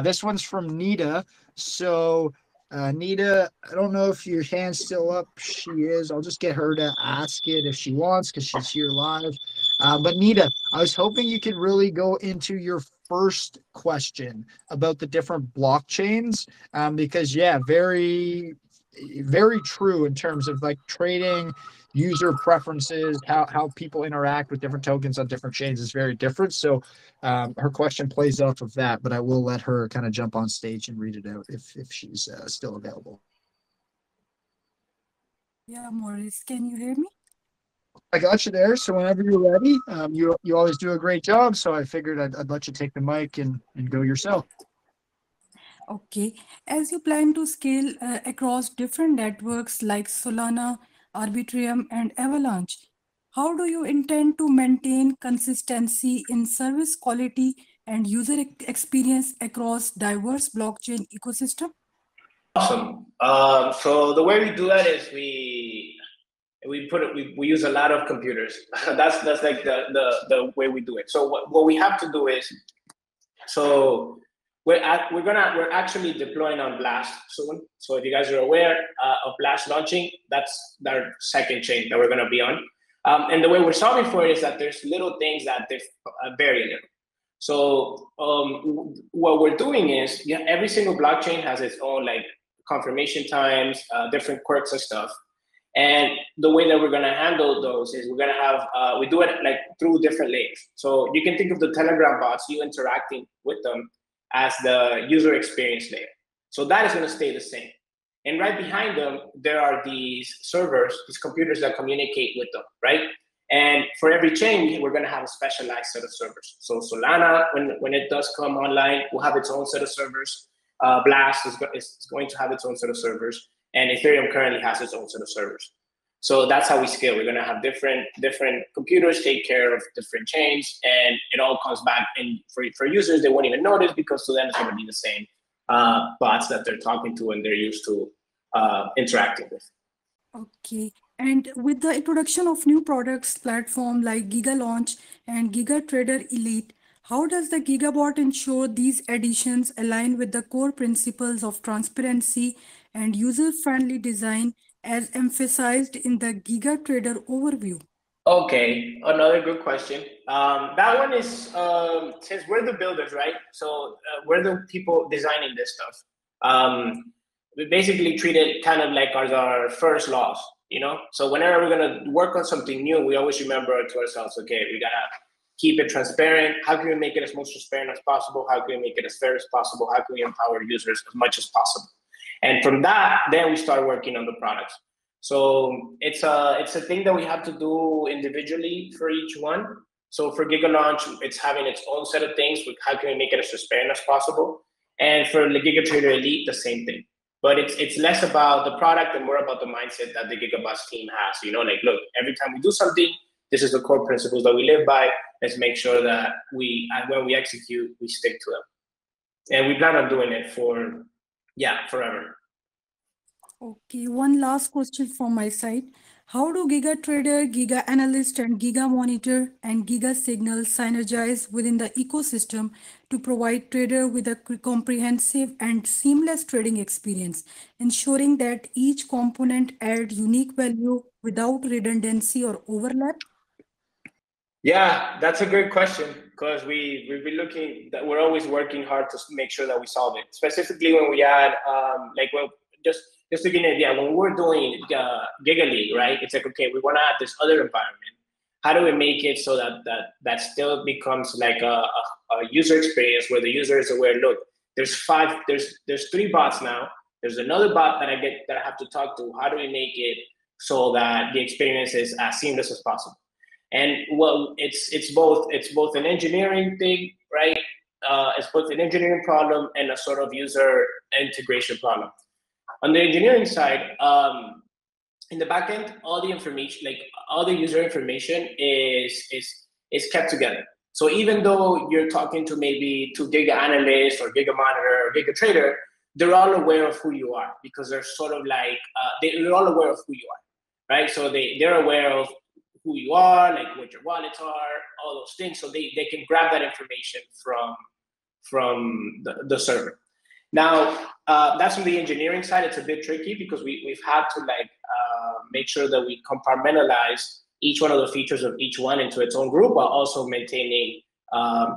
This one's from Nita. So Nita, I don't know if your hand's still up. She is. I'll just get her to ask it if she wants because she's here live. But Nita, I was hoping you could really go into your first question about the different blockchains because, yeah, very, very true in terms of like trading, user preferences, how people interact with different tokens on different chains is very different. So her question plays off of that, but I will let her kind of jump on stage and read it out if she's still available. Yeah, Maurice, can you hear me? I got you there. So whenever you're ready, you always do a great job. So I figured I'd let you take the mic and go yourself. Okay. As you plan to scale across different networks like Solana, Arbitrum, and Avalanche, how do you intend to maintain consistency in service quality and user experience across diverse blockchain ecosystem? Awesome. So the way we do that is we use a lot of computers. that's like the way we do it. So what we have to do is, so we're actually deploying on Blast soon. So if you guys are aware of Blast launching, that's our second chain that we're going to be on. And the way we're solving for it is that there's little things that they vary a little. So what we're doing is, every single blockchain has its own like confirmation times, different quirks and stuff. And the way that we're going to handle those is we're going to have, we do it like through different layers. So you can think of the Telegram bots, you interacting with them as the user experience layer. So that is going to stay the same. And right behind them, there are these servers, these computers that communicate with them, right? And for every chain, we're going to have a specialized set of servers. So Solana, when it does come online, will have its own set of servers. Blast is going to have its own set of servers. And Ethereum currently has its own set of servers. So that's how we scale. We're going to have different computers take care of different chains, and it all comes back. And for users, they won't even notice, because to them it's going to be the same bots that they're talking to and they're used to interacting with. Okay. And with the introduction of new products platform like Giga Launch and Giga Trader Elite, how does the Gigabot ensure these additions align with the core principles of transparency and user-friendly design as emphasized in the Giga Trader overview? Okay, another good question. That one is, since we're the builders, right? So we're the people designing this stuff. We basically treat it kind of like as our first laws, you know? So whenever we're gonna work on something new, we always remember to ourselves, okay, we gotta keep it transparent. How can we make it as most transparent as possible? How can we make it as fair as possible? How can we empower users as much as possible? And from that, then we start working on the products. So it's a thing that we have to do individually for each one. So for Giga Launch, it's having its own set of things with how can we make it as transparent as possible. And for the Giga Trader Elite, the same thing. But it's less about the product and more about the mindset that the Gigabots team has. You know, like, look, every time we do something, this is the core principles that we live by. Let's make sure that when we execute, we stick to them. And we plan on doing it for, forever. Okay, one last question from my side. How do Giga Trader, Giga Analyst, and Giga Monitor and Giga Signal synergize within the ecosystem to provide trader with a comprehensive and seamless trading experience, ensuring that each component adds unique value without redundancy or overlap? Yeah, that's a great question, because we've been looking that we're always working hard to make sure that we solve it. Specifically when we add just to give you an idea, when we're doing Giga League, right? It's like, okay, we want to add this other environment. How do we make it so that still becomes like a user experience where the user is aware? Look, there's 3 bots now. There's another bot that I have to talk to. How do we make it so that the experience is as seamless as possible? And well, it's both an engineering thing, right? It's both an engineering problem and a sort of user integration problem. On the engineering side, in the backend, all the information, like all the user information, is kept together. So even though you're talking to maybe to Giga Analyst or Giga Monitor or Giga Trader, they're all aware of who you are, because they're sort of like they're all aware of who you are, right? So they're aware of who you are, like what your wallets are, all those things. So they can grab that information from the server. Now, that's from the engineering side. It's a bit tricky because we've had to make sure that we compartmentalize each one of the features of each one into its own group, while also maintaining,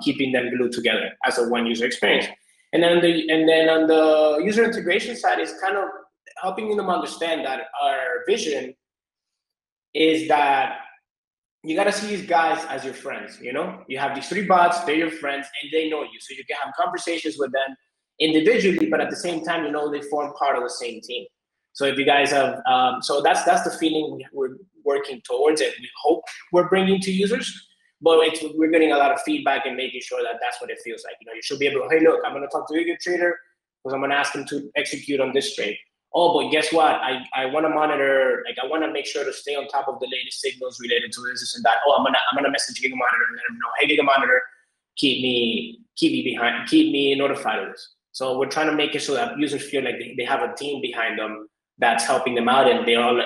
keeping them glued together as a one user experience. And then on the user integration side is kind of helping them understand that our vision is that you got to see these guys as your friends. You know, you have these 3 bots, they're your friends, and they know you. So you can have conversations with them individually, but at the same time, you know, they form part of the same team. So if you guys have, so that's the feeling we're working towards, and we hope we're bringing to users. But we're getting a lot of feedback and making sure that that's what it feels like. You know, you should be able to, hey, look, I'm going to talk to a good trader because I'm going to ask him to execute on this trade. Oh, but guess what? I want to monitor, like I want to make sure to stay on top of the latest signals related to this and that. Oh, I'm gonna message Giga Monitor and let him know, hey, Giga Monitor, keep me notified of this. So we're trying to make it so that users feel like they have a team behind them that's helping them out, and they're all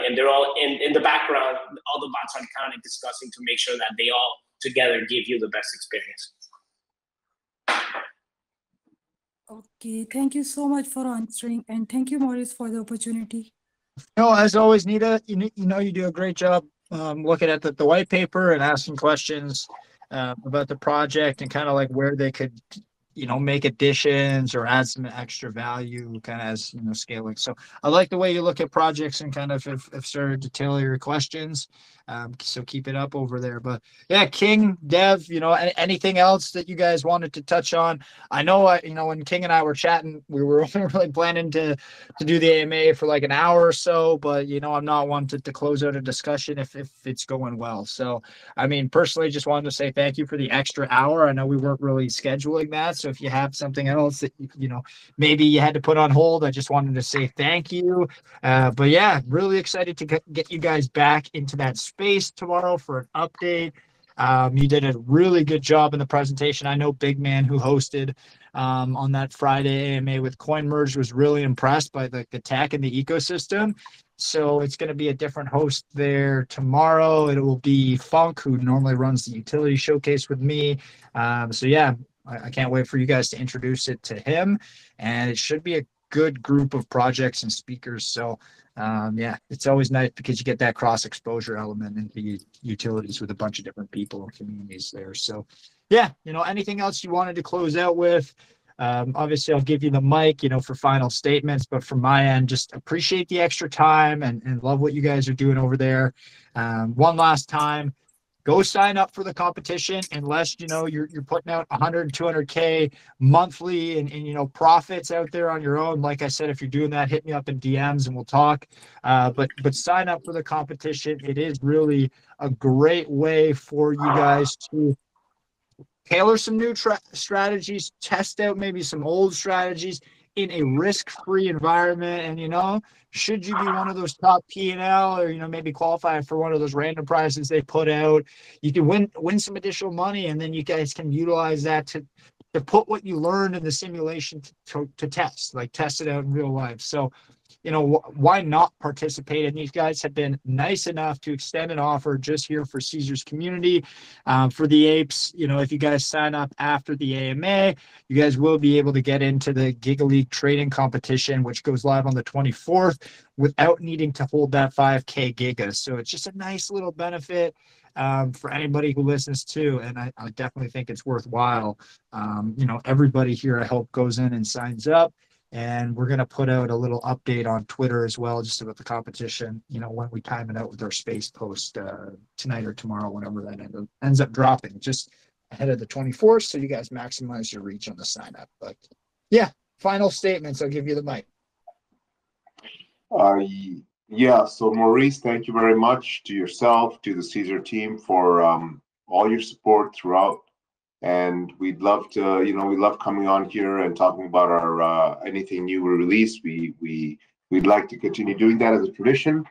in the background. All the bots are kind of discussing to make sure that they all together give you the best experience. Okay, thank you so much for answering, and thank you, Maurice, for the opportunity. No, as always, Nita, you know you do a great job looking at the white paper and asking questions about the project and kind of like where they could, you know, make additions or add some extra value kind of as, you know, scaling. So I like the way you look at projects and kind of have started to tailor your questions. So keep it up over there. But yeah, King, Dev, anything else that you guys wanted to touch on? I know, when King and I were chatting, we were really planning to do the AMA for like an hour or so, but I'm not wanted to close out a discussion if it's going well. So, I mean, personally, just wanted to say thank you for the extra hour. I know we weren't really scheduling that, so if you have something else that maybe you had to put on hold, I just wanted to say thank you. But yeah, really excited to get you guys back into that space tomorrow for an update. You did a really good job in the presentation. I know Big Man, who hosted on that Friday AMA with CoinMerge, was really impressed by the tech and the ecosystem. So it's going to be a different host there tomorrow. It will be Funk, who normally runs the utility showcase with me. So yeah, I can't wait for you guys to introduce it to him. And it should be a good group of projects and speakers. So yeah, it's always nice because you get that cross exposure element into the utilities with a bunch of different people and communities there. So yeah, anything else you wanted to close out with? Obviously I'll give you the mic, for final statements, but from my end, just appreciate the extra time and love what you guys are doing over there. One last time, go sign up for the competition unless, you're putting out 100, 200K monthly and profits out there on your own. Like I said, if you're doing that, hit me up in DMs and we'll talk. But sign up for the competition. It is really a great way for you guys to tailor some new strategies, test out maybe some old strategies in a risk-free environment. And, should you be one of those top P&L or, maybe qualify for one of those random prizes they put out, you can win some additional money, and then you guys can utilize that to put what you learned in the simulation to test it out in real life. So, why not participate? And these guys have been nice enough to extend an offer just here for Caesars community. For the apes, if you guys sign up after the AMA, you guys will be able to get into the Giga League trading competition, which goes live on the 24th without needing to hold that 5K Giga. So it's just a nice little benefit for anybody who listens to, and I definitely think it's worthwhile. Everybody here, I hope, goes in and signs up. And we're going to put out a little update on Twitter as well, just about the competition, when we time it out with our space post tonight or tomorrow, whenever that ends up dropping, just ahead of the 24th. So you guys maximize your reach on the sign up. But yeah, final statements. I'll give you the mic. Yeah, so Maurice, thank you very much to yourself, to the Caesar team for all your support throughout. And we'd love to, we love coming on here and talking about our anything new we release. We'd like to continue doing that as a tradition.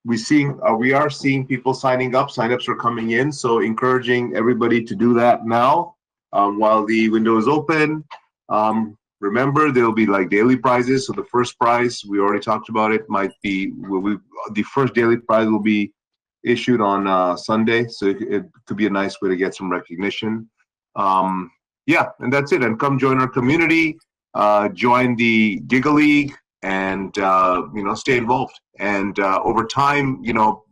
We are seeing people signing up. Signups are coming in, so encouraging everybody to do that now while the window is open. Remember, there'll be like daily prizes. So the first prize, we already talked about it, might be the first daily prize will be issued on Sunday, so it could be a nice way to get some recognition. Yeah, and that's it. And come join our community, join the Giga League, and stay involved. And over time,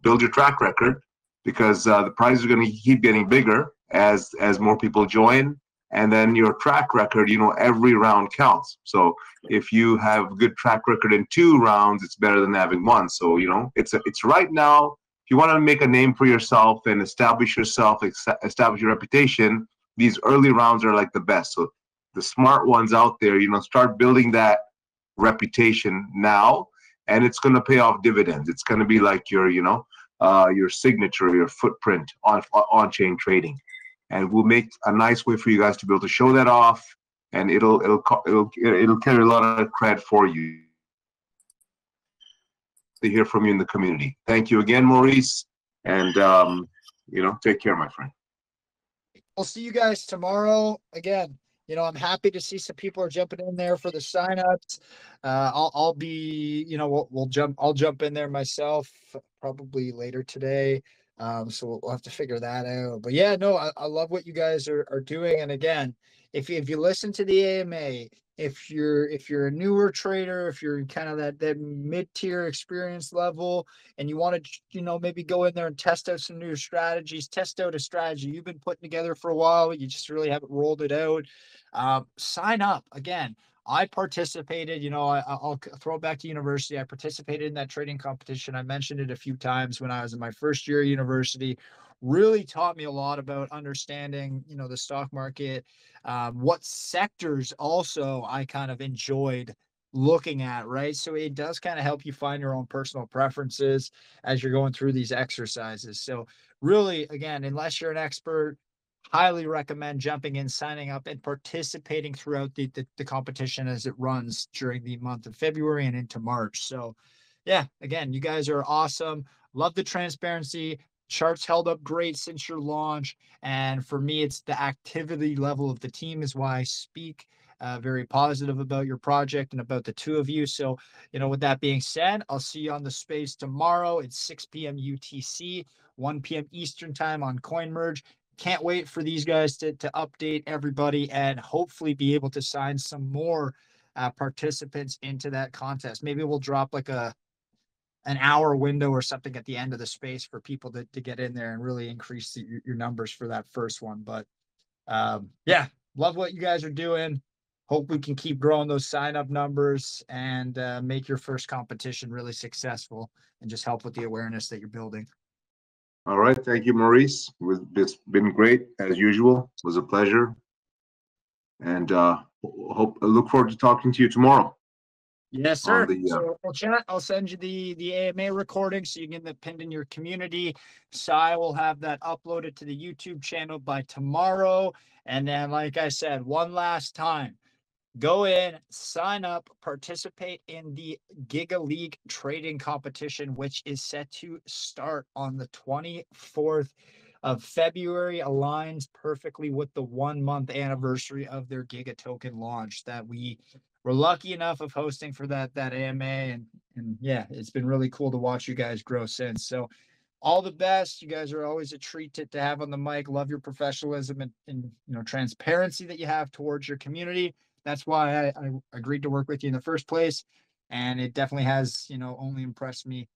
build your track record, because the prizes are going to keep getting bigger as more people join. And then your track record, every round counts. So if you have good track record in 2 rounds, it's better than having 1. So it's right now. If you want to make a name for yourself and establish yourself, establish your reputation, these early rounds are like the best. So the smart ones out there, start building that reputation now, and it's going to pay off dividends. It's going to be like your signature, your footprint on-chain trading, and we'll make a nice way for you guys to be able to show that off, and it'll carry a lot of cred for you to hear from you in the community. Thank you again, Maurice, and take care, my friend. We'll see you guys tomorrow. Again, I'm happy to see some people are jumping in there for the signups. I'll be, I'll jump in there myself probably later today. So we'll have to figure that out. But yeah, no, I love what you guys are doing. And again, if you listen to the AMA, if you're a newer trader, if you're kind of that mid-tier experience level, and you want to maybe go in there and test out some new strategies, test out a strategy you've been putting together for a while, you just really haven't rolled it out, sign up. Again, I participated, I'll throw it back to university. I participated in that trading competition. I mentioned it a few times when I was in my first year of university. Really taught me a lot about understanding, the stock market, what sectors also I kind of enjoyed looking at, right? So it does kind of help you find your own personal preferences as you're going through these exercises. So really, again, unless you're an expert, highly recommend jumping in, signing up, and participating throughout the competition as it runs during the month of February and into March. So yeah, again, you guys are awesome. Love the transparency. Charts held up great since your launch. And for me, it's the activity level of the team is why I speak very positive about your project and about the two of you. So, with that being said, I'll see you on the space tomorrow at 6 p.m. UTC, 1 p.m. Eastern time on CoinMerge. Can't wait for these guys to update everybody and hopefully be able to sign some more participants into that contest. Maybe we'll drop like an hour window or something at the end of the space for people to get in there and really increase your numbers for that first one. But yeah, love what you guys are doing. Hope we can keep growing those sign up numbers and make your first competition really successful and just help with the awareness that you're building. All right. Thank you, Maurice. It's been great as usual. It was a pleasure. And look forward to talking to you tomorrow. Yes, sir. So I'll send you the AMA recording so you can get that pinned in your community. Sai will have that uploaded to the YouTube channel by tomorrow. And then, like I said, one last time, go in, sign up, participate in the Giga League trading competition, which is set to start on the 24th of February. Aligns perfectly with the 1 month anniversary of their Giga token launch that we were lucky enough of hosting for that AMA. And yeah, it's been really cool to watch you guys grow since. So all the best. You guys are always a treat to have on the mic. Love your professionalism and transparency that you have towards your community. That's why I agreed to work with you in the first place. And it definitely has, only impressed me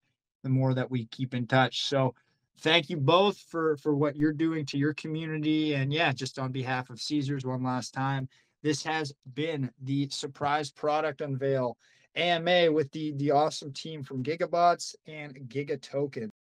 the more that we keep in touch. So thank you both for what you're doing to your community. And yeah, just on behalf of Caesars, one last time, this has been the surprise product unveil AMA with the awesome team from Gigabots and Giga Token.